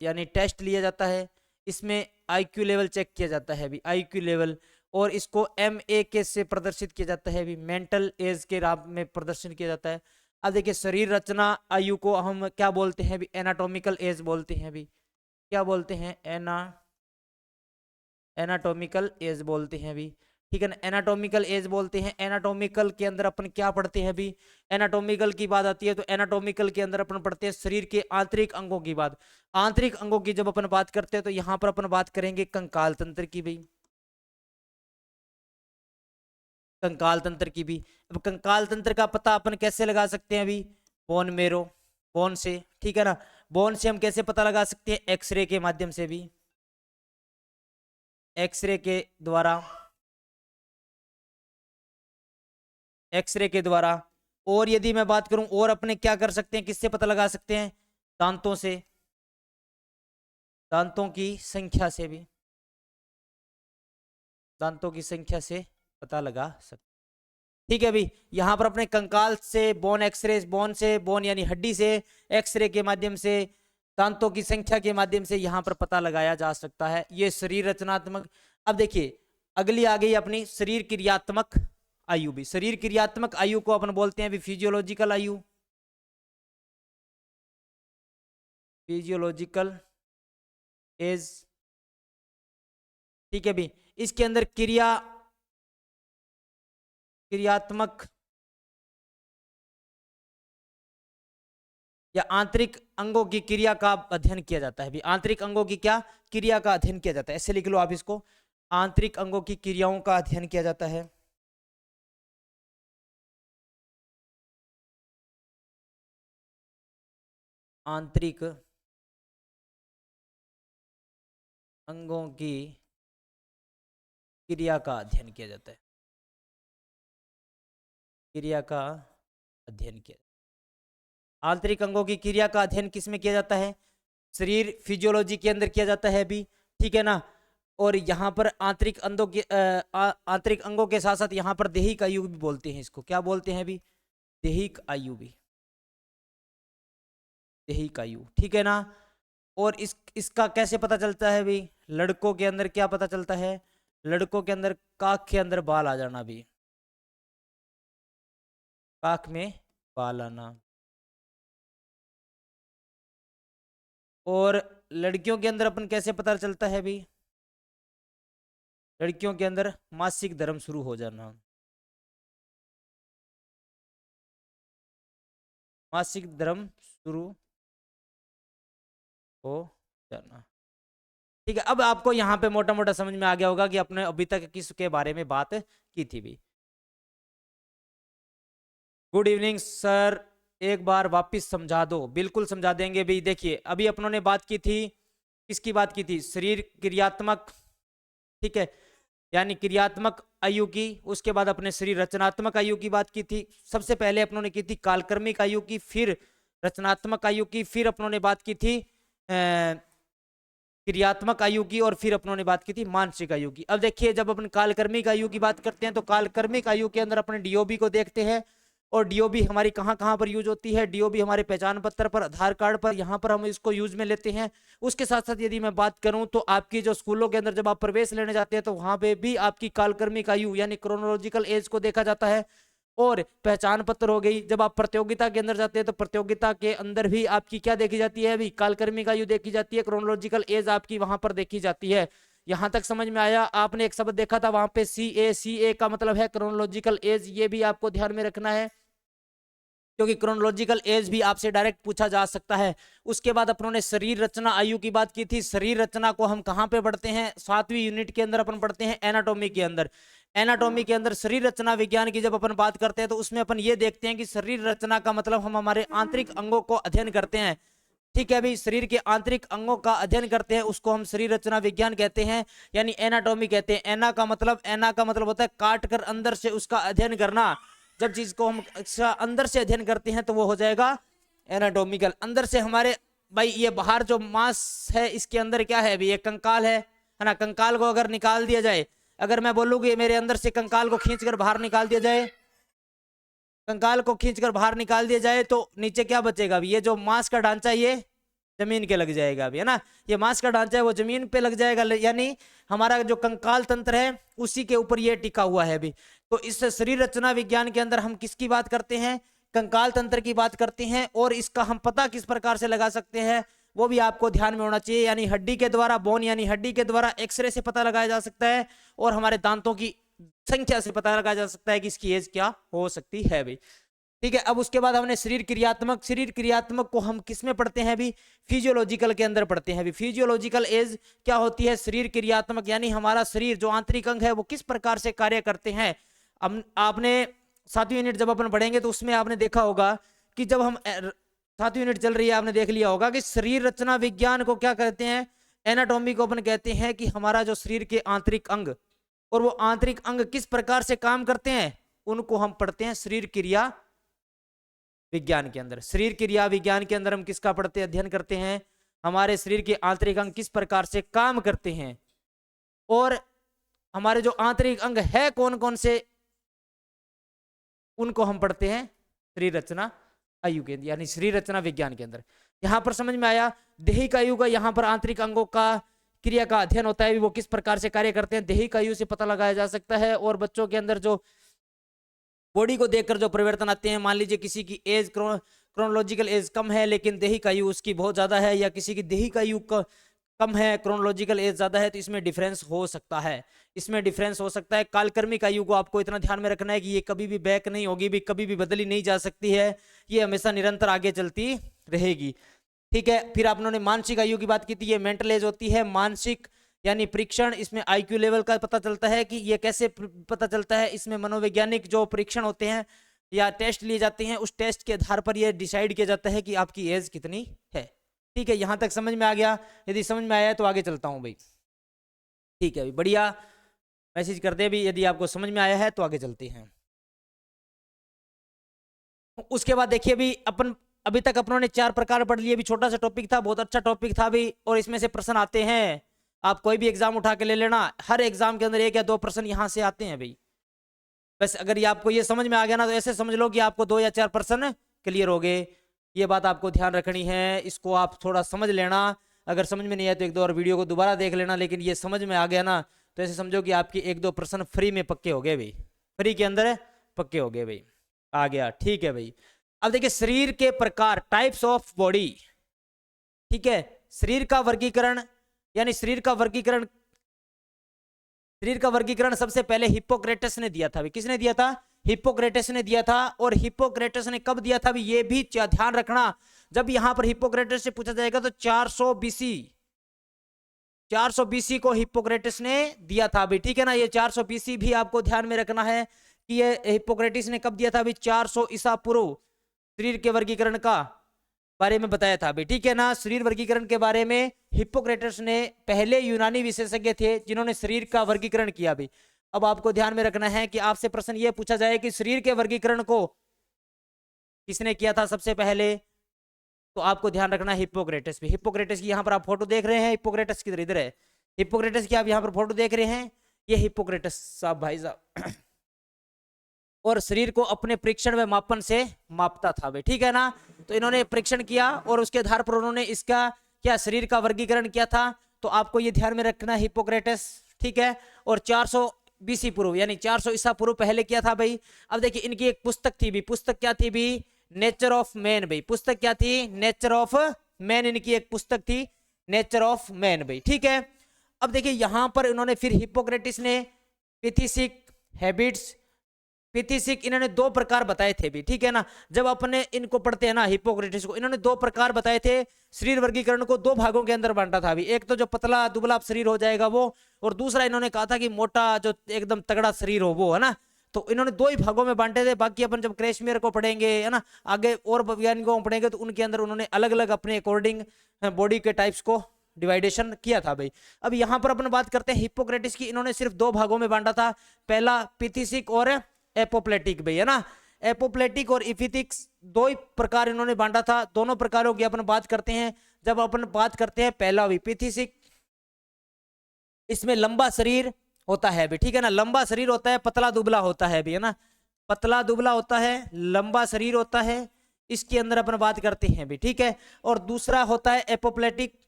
यानी टेस्ट लिया जाता है। इसमें IQ लेवल चेक किया जाता है भी, IQ लेवल। और इसको MAK से प्रदर्शित किया जाता है भी, मेंटल एज के नाम में प्रदर्शन किया जाता है। अब देखिए शरीर रचना आयु को हम क्या बोलते हैं भी? एनाटॉमिकल एज बोलते हैं भी। क्या बोलते हैं? एनाटॉमिकल एज बोलते हैं भी, ठीक है ना? एनाटॉमिकल एज बोलते हैं। एनाटॉमिकल के अंदर अपन क्या पढ़ते हैं भी? एनाटॉमिकल की बात आती है तो एनाटॉमिकल के अंदर अपन पढ़ते हैं शरीर के आंतरिक अंगों की बात। आंतरिक अंगों की जब अपन बात करते हैं तो यहाँ पर अपन बात करेंगे कंकाल तंत्र की भी, कंकाल तंत्र की भी। अब कंकाल तंत्र का पता अपन कैसे लगा सकते हैं अभी? बोन मेरो, बोन से, ठीक है ना? बोन से हम कैसे पता लगा सकते हैं? एक्सरे के माध्यम से भी, एक्सरे के द्वारा, एक्सरे के द्वारा। और यदि मैं बात करूं और अपने क्या कर सकते हैं, किससे पता लगा सकते हैं? दांतों से, दांतों की संख्या से भी, दांतों की संख्या से पता लगा सकते, ठीक है भाई। यहां पर अपने कंकाल से बोन एक्सरे, बोन से, बोन यानी हड्डी से, एक्सरे के माध्यम से, दांतों की संख्या के माध्यम से यहां पर पता लगाया जा सकता है। ये शरीर रचनात्मक। अब देखिए अगली आ गई अपनी शरीर क्रियात्मक आयु भी। शरीर क्रियात्मक आयु को अपन बोलते हैं भी फिजियोलॉजिकल आयु, फिजियोलॉजिकल एज, ठीक है भी। इसके अंदर क्रियात्मक या आंतरिक अंगों की क्रिया का अध्ययन किया जाता है भी। आंतरिक अंगों की क्या क्रिया का अध्ययन किया जाता है, ऐसे लिख लो आप इसको, आंतरिक अंगों की क्रियाओं का अध्ययन किया जाता है। आंतरिक अंगों की क्रिया का अध्ययन किया जाता है, क्रिया का अध्ययन किया। आंतरिक अंगों की क्रिया का अध्ययन किस में किया जाता है? शरीर फिजियोलॉजी के अंदर किया जाता है अभी, ठीक है ना। और यहाँ पर आंतरिक अंगों के आंतरिक अंगों के साथ साथ यहाँ पर दैहिक आयु भी बोलते हैं, इसको क्या बोलते हैं अभी? दैहिक आयु भी, दैहिक आयु, ठीक है ना। और इसका कैसे पता चलता है भी? लड़कों के अंदर क्या पता चलता है? लड़कों के अंदर काख के अंदर बाल आ जाना भी, काख में बाल आना। और लड़कियों के अंदर अपन कैसे पता चलता है भी? लड़कियों के अंदर मासिक धर्म शुरू हो जाना, मासिक धर्म शुरू हो जाना, ठीक है। अब आपको यहाँ पे मोटा मोटा समझ में आ गया होगा कि अपने अभी तक किसके बारे में बात की थी भी। गुड इवनिंग सर, एक बार वापस समझा दो। बिल्कुल समझा देंगे भी। देखिए अभी अपनों ने बात की थी, किसकी बात की थी? शरीर क्रियात्मक, ठीक है, यानी क्रियात्मक आयु की। उसके बाद अपने शरीर रचनात्मक आयु की बात की थी। सबसे पहले अपनों ने की थी कालक्रमिक आयु की, फिर रचनात्मक आयु की, फिर अपनों ने बात की थी क्रियात्मक आयु की, और फिर अपनों ने बात की थी मानसिक आयु की। अब देखिए जब अपन कालक्रमिक आयु की बात करते हैं तो कालक्रमिक आयु के अंदर अपने डीओबी को देखते हैं। और डीओबी हमारी कहाँ कहाँ पर यूज होती है? डीओबी हमारे पहचान पत्र पर, आधार कार्ड पर, यहाँ पर हम इसको यूज में लेते हैं। उसके साथ साथ यदि मैं बात करूं तो आपकी जो स्कूलों के अंदर जब आप प्रवेश लेने जाते हैं तो वहां पे भी आपकी कालक्रमिक आयु यानी क्रोनोलॉजिकल एज को देखा जाता है। और पहचान पत्र हो गई। जब आप प्रतियोगिता के अंदर जाते हैं तो प्रतियोगिता के अंदर भी आपकी क्या देखी जाती है? अभी कालक्रमिक आयु देखी जाती है, क्रोनोलॉजिकल एज आपकी वहां पर देखी जाती है। यहां तक समझ में आया? आपने एक शब्द देखा था वहां पे सी ए का मतलब है क्रोनोलॉजिकल एज, ये भी आपको ध्यान में रखना है क्योंकि क्रोनोलॉजिकल एज भी आपसे डायरेक्ट पूछा जा सकता है। उसके बाद अपनों ने शरीर रचना आयु की बात की थी। शरीर रचना को हम कहाँ पे पढ़ते हैं? 7वीं यूनिट के अंदर अपन पढ़ते हैं एनाटॉमी के अंदर। एनाटॉमी के अंदर शरीर रचना विज्ञान की जब अपन बात करते हैं तो उसमें अपन ये देखते हैं कि शरीर रचना का मतलब हम हमारे आंतरिक अंगों को अध्ययन करते हैं, ठीक है भाई। शरीर के आंतरिक अंगों का अध्ययन करते हैं, उसको हम शरीर रचना विज्ञान कहते हैं, यानी एनाटॉमी कहते हैं। एना का मतलब होता है काट कर अंदर से उसका अध्ययन करना। जब चीज को हम अंदर से अध्ययन करते हैं तो वो हो जाएगा एनाटॉमिकल। अंदर से हमारे भाई ये बाहर जो मांस है इसके अंदर क्या है? अभी ये कंकाल है ना। कंकाल को अगर निकाल दिया जाए, अगर मैं बोलूँ कि मेरे अंदर से कंकाल को खींचकर बाहर निकाल दिया जाए, कंकाल को खींचकर बाहर निकाल दिया जाए तो नीचे क्या बचेगा? अभी ये जो मांस का ढांचा ये जमीन के लग जाएगा अभी, है ना। ये मांस का ढांचा है वो जमीन पे लग जाएगा, यानी हमारा जो कंकाल तंत्र है उसी के ऊपर ये टिका हुआ है अभी। तो इस शरीर रचना विज्ञान के अंदर हम किसकी बात करते हैं? कंकाल तंत्र की बात करते हैं। और इसका हम पता किस प्रकार से लगा सकते हैं वो भी आपको ध्यान में होना चाहिए, यानी हड्डी के द्वारा, बोन यानी हड्डी के द्वारा एक्सरे से पता लगाया जा सकता है, और हमारे दांतों की संख्या से पता लगाया जा सकता है कि इसकी एज क्या हो सकती है भाई, ठीक है। अब उसके बाद हमने शरीर क्रियात्मक को हम किस में पढ़ते हैं? अभी फिजियोलॉजिकल के अंदर पढ़ते हैं। अभी फिजियोलॉजिकल एज क्या होती है? शरीर क्रियात्मक यानी हमारा शरीर जो आंतरिक अंग है वो किस प्रकार से कार्य करते हैं। अब आपने 7वीं यूनिट जब अपन पढ़ेंगे तो उसमें आपने देखा होगा कि जब हम 7वीं यूनिट चल रही है, आपने देख लिया होगा कि शरीर रचना विज्ञान को क्या कहते हैं? एनाटॉमी को अपन कहते हैं कि हमारा जो शरीर के आंतरिक अंग और वो आंतरिक अंग किस प्रकार से काम करते हैं उनको हम पढ़ते हैं शरीर क्रिया विज्ञान के अंदर। शरीर क्रिया विज्ञान के अंदर हम किसका पढ़ते हैं, अध्ययन करते हैं? हमारे शरीर के आंतरिक अंग किस प्रकार से काम करते हैं, और हमारे जो आंतरिक अंग है कौन कौन से, उनको हम पढ़ते हैं शरीर रचना आयु के, यानी शरीर रचना विज्ञान के अंदर। यहां पर समझ में आया? दैहिक आयु का यहाँ पर आंतरिक अंगों का क्रिया का अध्ययन होता है, वो किस प्रकार से कार्य करते हैं दैहिक आयु से पता लगाया जा सकता है। और बच्चों के अंदर जो बॉडी को देखकर जो परिवर्तन आते हैं, मान लीजिए किसी की एज क्रोनोलॉजिकल एज कम है लेकिन दैहिक आयु उसकी बहुत ज्यादा है, या किसी की दैहिक आयु कम है क्रोनोलॉजिकल एज ज्यादा है, तो इसमें डिफरेंस हो सकता है। इसमें डिफरेंस हो सकता है। कालक्रमिक आयु को आपको इतना ध्यान में रखना है कि ये कभी भी बैक नहीं होगी भी, कभी भी बदली नहीं जा सकती है, ये हमेशा निरंतर आगे चलती रहेगी, ठीक है। फिर आप लोगों ने मानसिक आयु की बात की थी, ये मेंटल एज होती है। मानसिक यानी परीक्षण, इसमें आईक्यू लेवल का पता चलता है कि ये कैसे पता चलता है, इसमें मनोवैज्ञानिक जो परीक्षण होते हैं या टेस्ट लिए जाते हैं, उस टेस्ट के आधार पर ये डिसाइड किया जाता है कि आपकी एज कितनी है, ठीक है। यहां तक समझ में आ गया? यदि समझ में आया तो आगे चलता हूं भाई, ठीक है भाई, बढ़िया। मैसेज कर दे भी यदि आपको समझ में आया है तो आगे चलते हैं। उसके बाद देखिए भी अपन अभी तक अपनों ने 4 प्रकार पढ़ लिए। भी छोटा सा टॉपिक था, बहुत अच्छा टॉपिक था भी, और इसमें से प्रश्न आते हैं। आप कोई भी एग्जाम उठा के ले लेना, हर एग्जाम के अंदर 1 या 2 प्रश्न यहाँ से आते हैं भाई। बस अगर ये आपको ये समझ में आ गया ना, तो ऐसे समझ लो कि आपको 2 या 4 प्रश्न क्लियर हो गए। ये बात आपको ध्यान रखनी है, इसको आप थोड़ा समझ लेना। अगर समझ में नहीं आया तो 1-2 और वीडियो को दोबारा देख लेना, लेकिन ये समझ में आ गया ना, तो ऐसे समझो कि आपके 1-2 प्रश्न फ्री में पक्के हो गए भाई, फ्री के अंदर पक्के हो गए भाई। आ गया, ठीक है भाई। अब देखिए शरीर के प्रकार, टाइप्स ऑफ बॉडी, ठीक है। शरीर का वर्गीकरण, यानी शरीर का वर्गीकरण सबसे पहले हिप्पोक्रेटस ने दिया था भाई। किसने दिया था? हिप्पोक्रेटस ने दिया था। और हिप्पोक्रेटस ने कब दिया था भी, ये भी ध्यान रखना। जब यहां पर हिप्पोक्रेटस से पूछा जाएगा तो 400 बीसी, 400 बीसी को हिप्पोक्रेटस ने दिया था भाई, ठीक है ना। ये 400 बीसी भी आपको ध्यान में रखना है कि ये हिप्पोक्रेटस ने कब दिया था भाई, 400 ईसा पूर्व शरीर के वर्गीकरण का बारे में बताया था भाई, ठीक है ना। शरीर वर्गीकरण के बारे में हिप्पोक्रेटस ने पहले यूनानी विशेषज्ञ थे जिन्होंने शरीर का वर्गीकरण किया भाई। अब आपको ध्यान में रखना है कि आपसे प्रश्न ये पूछा जाए कि शरीर के वर्गीकरण को किसने किया था सबसे पहले, तो आपको ध्यान रखना है हिप्पोक्रेटस भी। हिप्पोक्रेटस की यहाँ पर आप फोटो देख रहे हैं, हिप्पोक्रेटस किधर, इधर है। हिप्पोक्रेटस की आप यहाँ पर फोटो देख रहे हैं, ये हिप्पोक्रेटस साहब भाई साहब। और शरीर को अपने परीक्षण व मापन से मापता था भाई, ठीक है ना। तो इन्होंने परीक्षण किया और उसके आधार पर उन्होंने इसका क्या शरीर का वर्गीकरण किया था। तो आपको ये ध्यान में रखना है हिप्पोक्रेटस, ठीक है। और 400 बीसी पूर्व यानी 400 ईसा पूर्व पहले किया था भाई। अब देखिए इनकी एक पुस्तक थी भी, पुस्तक क्या थी भी, नेचर ऑफ मैन भाई। पुस्तक क्या थी? नेचर ऑफ मैन, इनकी एक पुस्तक थी नेचर ऑफ मैन भाई, ठीक है। अब देखिए यहां पर इन्होंने फिर हिप्पोक्रेटिस ने पिथिसिक, हैबिट्स, पिथिसिक, इन्होंने 2 प्रकार बताए थे भी, ठीक है ना। जब अपने इनको पढ़ते हैं ना हिप्पोक्रेटिस को, इन्होंने 2 प्रकार बताए थे। शरीर वर्गीकरण को 2 भागों के अंदर बांटा था भी, एक तो जो पतला दुबला शरीर हो जाएगा वो, और दूसरा इन्होंने कहा था कि मोटा जो एकदम तगड़ा शरीर हो वो, है ना। तो इन्होंने 2 ही भागों में बांटे थे। बाकी अपन जब क्रेशमेयर को पढ़ेंगे, है ना, आगे और वैज्ञानिकों को पढ़ेंगे, तो उनके अंदर उन्होंने अलग अलग अपने अकॉर्डिंग बॉडी के टाइप्स को डिवाइडेशन किया था भाई। अब यहाँ पर अपन बात करते हैं हिप्पोक्रेटिस की, इन्होंने सिर्फ 2 भागों में बांटा था। पहला पिथिसिक और एपोप्लेटिक भाई, है ना। एपोप्लेटिक और इफिथिक्स 2 ही प्रकार इन्होंने बांटा था। दोनों प्रकारों की अपन बात करते हैं। जब अपन बात करते हैं पहला पिथिसिक, इसमें लंबा शरीर होता है भी, ठीक है ना। लंबा शरीर होता है, पतला दुबला होता है भी, है ना। पतला दुबला होता है, लंबा शरीर होता है, इसके अंदर अपन बात करते हैं भी, ठीक है। और दूसरा होता है एपोप्लेटिक,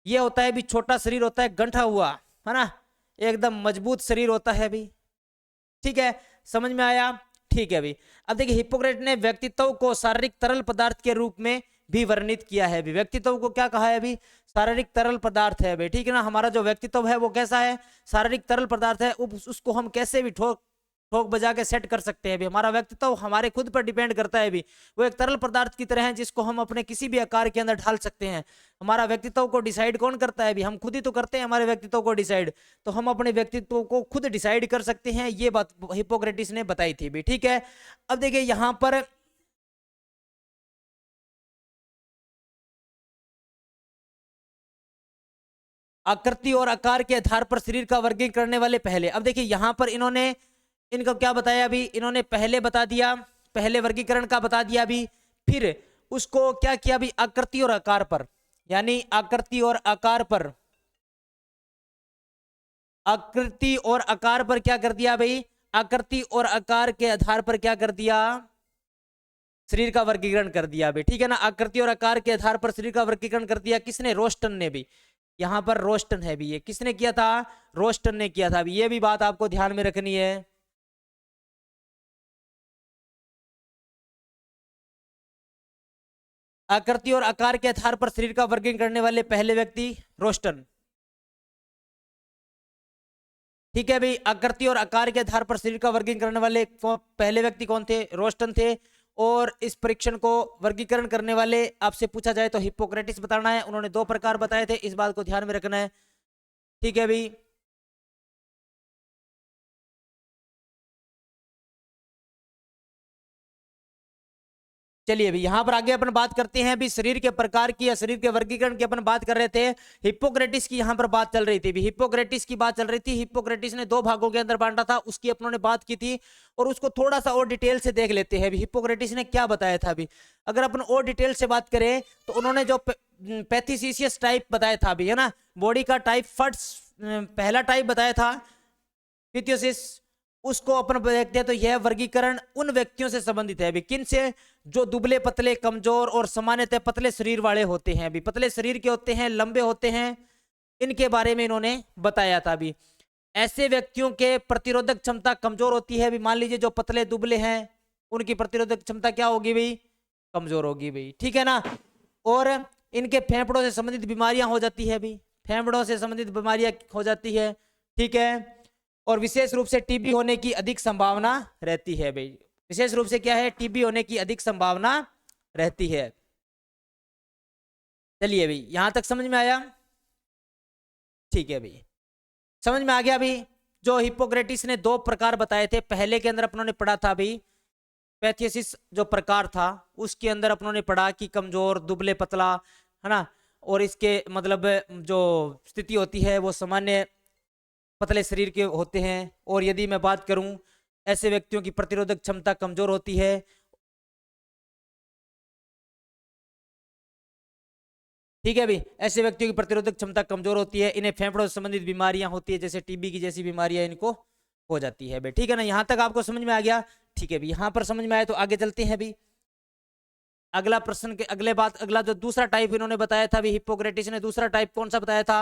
ये होता है भी छोटा शरीर होता है, गंठा हुआ, है ना, एकदम मजबूत शरीर होता है भी, ठीक है। समझ में आया? ठीक है भाई। अब देखिए हिप्पोक्रेट ने व्यक्तित्व को शारीरिक तरल पदार्थ के रूप में भी वर्णित किया है भी। व्यक्तित्व को क्या कहा है अभी? शारीरिक तरल पदार्थ है भाई, ठीक है ना। हमारा जो व्यक्तित्व है वो कैसा है? शारीरिक तरल पदार्थ है। उसको हम कैसे भी ठोक ठोक बजा के सेट कर सकते हैं भी। हमारा व्यक्तित्व हमारे खुद पर डिपेंड करता है भी। वो एक तरल पदार्थ की तरह है जिसको हम अपने किसी भी आकार के अंदर ढाल सकते हैं। हमारा व्यक्तित्व को डिसाइड कौन करता है भी? हम खुद ही तो करते हैं हमारे व्यक्तित्व को डिसाइड। तो हम अपने व्यक्तित्व को खुद डिसाइड कर सकते हैं, ये बात हिप्पोक्रेटिस ने बताई थी भी, ठीक है। अब देखिए यहां पर आकृति और आकार के आधार पर शरीर का वर्गीकरण करने वाले पहले। अब देखिए यहां पर इन्होंने इनको क्या बताया अभी? इन्होंने पहले बता दिया, पहले वर्गीकरण का बता दिया अभी। फिर उसको क्या किया अभी? आकृति और आकार पर, यानी आकृति और आकार पर, आकृति और आकार पर क्या कर दिया भाई? आकृति और आकार के आधार पर क्या कर दिया? शरीर का वर्गीकरण कर दिया भाई, ठीक है ना। आकृति और आकार के आधार पर शरीर का वर्गीकरण कर दिया किसने? रोस्टन ने भी। यहां पर रोस्टन है भी, ये किसने किया था? रोस्टन ने किया था भी। ये भी बात आपको ध्यान में रखनी है। आकृति और आकार के आधार पर शरीर का वर्गीकरण करने वाले पहले व्यक्ति रोस्टन, ठीक है भाई। आकृति और आकार के आधार पर शरीर का वर्गीकरण करने वाले पहले व्यक्ति कौन थे? रोस्टन थे। और इस परीक्षण को वर्गीकरण करने वाले आपसे पूछा जाए तो हिप्पोक्रेटिस बताना है। उन्होंने 2 प्रकार बताए थे, इस बात को ध्यान में रखना है, ठीक है भाई। चलिए अभी यहाँ पर आगे अपन बात करते हैं अभी शरीर के प्रकार की या शरीर के वर्गीकरण की अपन बात कर रहे थे। हिप्पोक्रेटिस की यहाँ पर बात चल रही थी। अभी हिप्पोक्रेटिस की बात चल रही थी। हिप्पोक्रेटिस ने 2 भागों के अंदर बांटा था, उसकी अपनों ने बात की थी और उसको थोड़ा सा और डिटेल से देख लेते हैं अभी हिप्पोक्रेटिस ने क्या बताया था। अभी अगर अपन और डिटेल से बात करें तो उन्होंने जो पैथिसियस टाइप बताया था अभी, है ना, बॉडी का टाइप फर्स्ट पहला टाइप बताया था पिथियोसिस, उसको अपन देखते हैं तो यह वर्गीकरण उन व्यक्तियों से संबंधित है। अभी किन से? जो दुबले पतले कमजोर और सामान्यतः पतले शरीर वाले होते हैं। अभी पतले शरीर के होते हैं, लंबे होते हैं, इनके बारे में इन्होंने बताया था। अभी ऐसे व्यक्तियों के प्रतिरोधक क्षमता कमजोर होती है। अभी मान लीजिए जो पतले दुबले हैं उनकी प्रतिरोधक क्षमता क्या होगी भाई? कमजोर होगी भाई, ठीक है ना। और इनके फेफड़ों से संबंधित बीमारियां हो जाती है। अभी फेफड़ों से संबंधित बीमारियां हो जाती है, ठीक है। और विशेष रूप से टीबी होने की अधिक संभावना रहती है भाई। विशेष रूप से क्या है? टीबी होने की अधिक संभावना रहती है। चलिए भाई यहां तक समझ में आया? ठीक है भाई, समझ में आ गया। अभी जो हिप्पोक्रेटिस ने 2 प्रकार बताए थे, पहले के अंदर अपनों ने पढ़ा था भाई पैथियसिस जो प्रकार था, उसके अंदर अपनों ने पढ़ा कि कमजोर दुबले पतला, है ना, और इसके मतलब जो स्थिति होती है वो सामान्य पतले शरीर के होते हैं। और यदि मैं बात करूं ऐसे व्यक्तियों की प्रतिरोधक क्षमता कमजोर होती है। ठीक है भाई, ऐसे व्यक्तियों की प्रतिरोधक क्षमता कमजोर होती है, इन्हें फेफड़ों से संबंधित बीमारियां होती है, जैसे टीबी की जैसी बीमारियां इनको हो जाती है भाई, ठीक है ना। यहां तक आपको समझ में आ गया? ठीक है भाई, यहां पर समझ में आया तो आगे चलते हैं भाई। अगला प्रश्न के अगला जो दूसरा टाइप इन्होंने बताया था, हिप्पोक्रेटिस ने दूसरा टाइप कौन सा बताया था?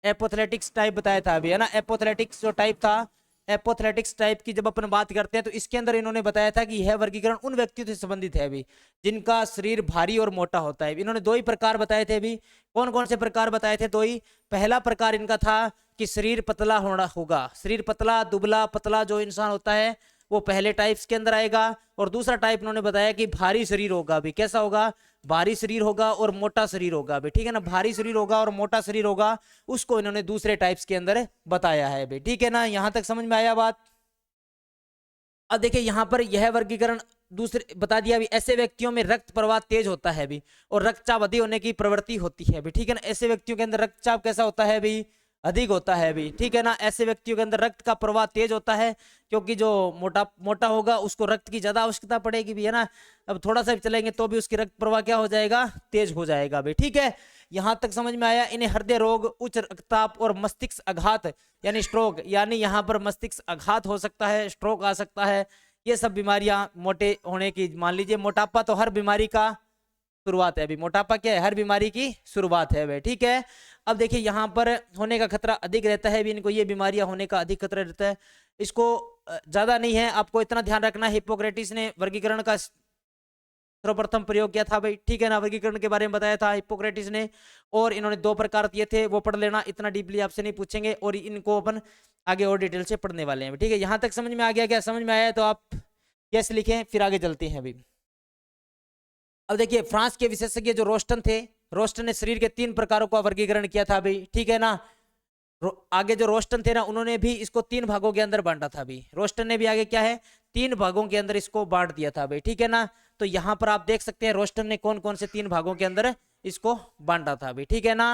एपोथलेटिक्स टाइप बताया था अभी, है ना। एपोथलेटिक्स जो टाइप था, एपोथलेटिक्स टाइप की जब अपन बात करते हैं तो इसके अंदर इन्होंने बताया था कि यह वर्गीकरण उन व्यक्तियों से संबंधित है अभी जिनका शरीर भारी और मोटा होता है। इन्होंने 2 ही प्रकार बताए थे अभी। कौन कौन से प्रकार बताए थे? 2 ही। पहला प्रकार इनका था कि शरीर पतला होगा। शरीर पतला दुबला पतला जो इंसान होता है वो पहले टाइप्स के अंदर आएगा। और दूसरा टाइप इन्होंने बताया कि भारी शरीर होगा अभी। कैसा होगा? भारी शरीर होगा और मोटा शरीर होगा अभी, ठीक है ना। भारी शरीर होगा और मोटा शरीर होगा, उसको इन्होंने दूसरे टाइप्स के अंदर बताया है अभी, ठीक है ना। यहां तक समझ में आया बात? अब देखिए यहां पर यह वर्गीकरण दूसरे बता दिया अभी। ऐसे व्यक्तियों में रक्त प्रवाह तेज होता है अभी और रक्तचाप अधिक होने की प्रवृत्ति होती है अभी, ठीक है ना। ऐसे व्यक्तियों के अंदर रक्तचाप कैसा होता है अभी? अधिक होता है अभी, ठीक है ना। ऐसे व्यक्तियों के अंदर रक्त का प्रवाह तेज होता है क्योंकि जो मोटा होगा उसको रक्त की ज्यादा आवश्यकता पड़ेगी भी, है ना। अब थोड़ा सा भी चलेंगे तो भी उसकी रक्त प्रवाह क्या हो जाएगा? तेज हो जाएगा अभी, ठीक है। यहां तक समझ में आया? इन्हें हृदय रोग, उच्च रक्तचाप और मस्तिष्क आघात यानी स्ट्रोक, यानी यहाँ पर मस्तिष्क आघात हो सकता है, स्ट्रोक आ सकता है। ये सब बीमारियां मोटे होने की, मान लीजिए मोटापा तो हर बीमारी का शुरुआत है अभी। मोटापा क्या है? हर बीमारी की शुरुआत है भाई, ठीक है। अब देखिए यहाँ पर होने का खतरा अधिक रहता है भी, इनको ये बीमारियां होने का अधिक खतरा रहता है। इसको ज्यादा नहीं है, आपको इतना ध्यान रखना। हिप्पोक्रेटिस ने वर्गीकरण का सर्वप्रथम प्रयोग किया था भाई, ठीक है ना। वर्गीकरण के बारे में बताया था हिप्पोक्रेटिस ने, और इन्होंने 2 प्रकार दिए थे, वो पढ़ लेना, इतना डीपली आपसे नहीं पूछेंगे और इनको अपन आगे और डिटेल से पढ़ने वाले हैं, ठीक है। यहां तक समझ में आ गया? क्या समझ में आया तो आप यस लिखें, फिर आगे चलते हैं अभी। अब देखिए फ्रांस के विशेषज्ञ जो रोस्टन थे, रोस्टन ने शरीर के 3 प्रकारों का वर्गीकरण किया था भाई, ठीक है ना। आगे जो रोस्टन थे ना, उन्होंने भी इसको 3 भागों के अंदर बांटा था भाई। रोस्टन ने भी आगे क्या है? 3 भागों के अंदर इसको बांट दिया था भाई, ठीक है ना। तो यहां पर आप देख सकते हैं रोस्टन ने कौन कौन से 3 भागों के अंदर इसको बांटा था भाई, ठीक है ना।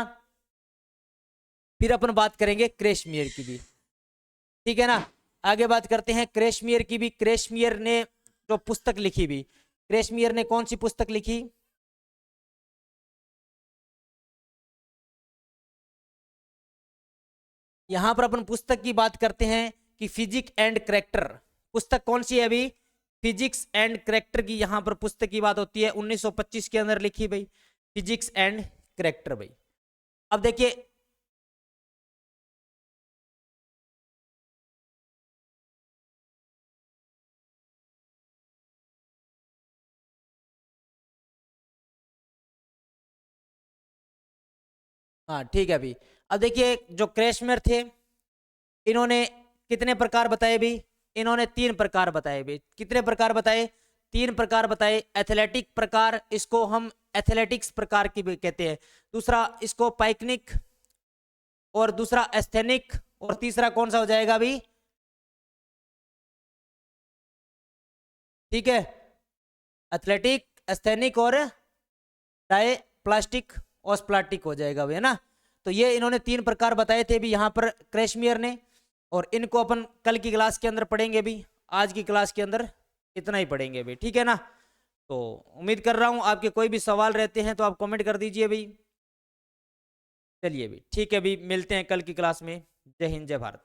फिर अपन बात करेंगे क्रेशमियर की भी, ठीक है ना। आगे बात करते हैं क्रेशमियर की भी। क्रेशमियर ने जो पुस्तक लिखी भी, क्रेशमियर ने कौन सी पुस्तक लिखी? यहां पर अपन पुस्तक की बात करते हैं कि फिजिक्स एंड कैरेक्टर। पुस्तक कौन सी है अभी? फिजिक्स एंड कैरेक्टर की यहां पर पुस्तक की बात होती है, 1925 के अंदर लिखी भाई, फिजिक्स एंड कैरेक्टर भाई। अब देखिए हाँ ठीक है अभी। अब देखिए जो क्रेशमेर थे, इन्होंने कितने प्रकार बताए भी? इन्होंने 3 प्रकार बताए भी। कितने प्रकार बताए? 3 प्रकार बताए। एथलेटिक प्रकार, इसको हम एथलेटिक्स प्रकार की भी कहते हैं। दूसरा इसको पाइकनिक, और दूसरा एस्थेनिक, और तीसरा कौन सा हो जाएगा अभी? ठीक है, एथलेटिक, एस्थेनिक और डाई प्लास्टिक ऑस्प्लाटिक हो जाएगा भाई, है ना। तो ये इन्होंने 3 प्रकार बताए थे भी यहाँ पर क्रेशमियर ने, और इनको अपन कल की क्लास के अंदर पढ़ेंगे भी, आज की क्लास के अंदर इतना ही पढ़ेंगे भी, ठीक है ना। तो उम्मीद कर रहा हूँ आपके कोई भी सवाल रहते हैं तो आप कमेंट कर दीजिए भाई। चलिए भी ठीक है भी, मिलते हैं कल की क्लास में। जय हिंद जय भारत।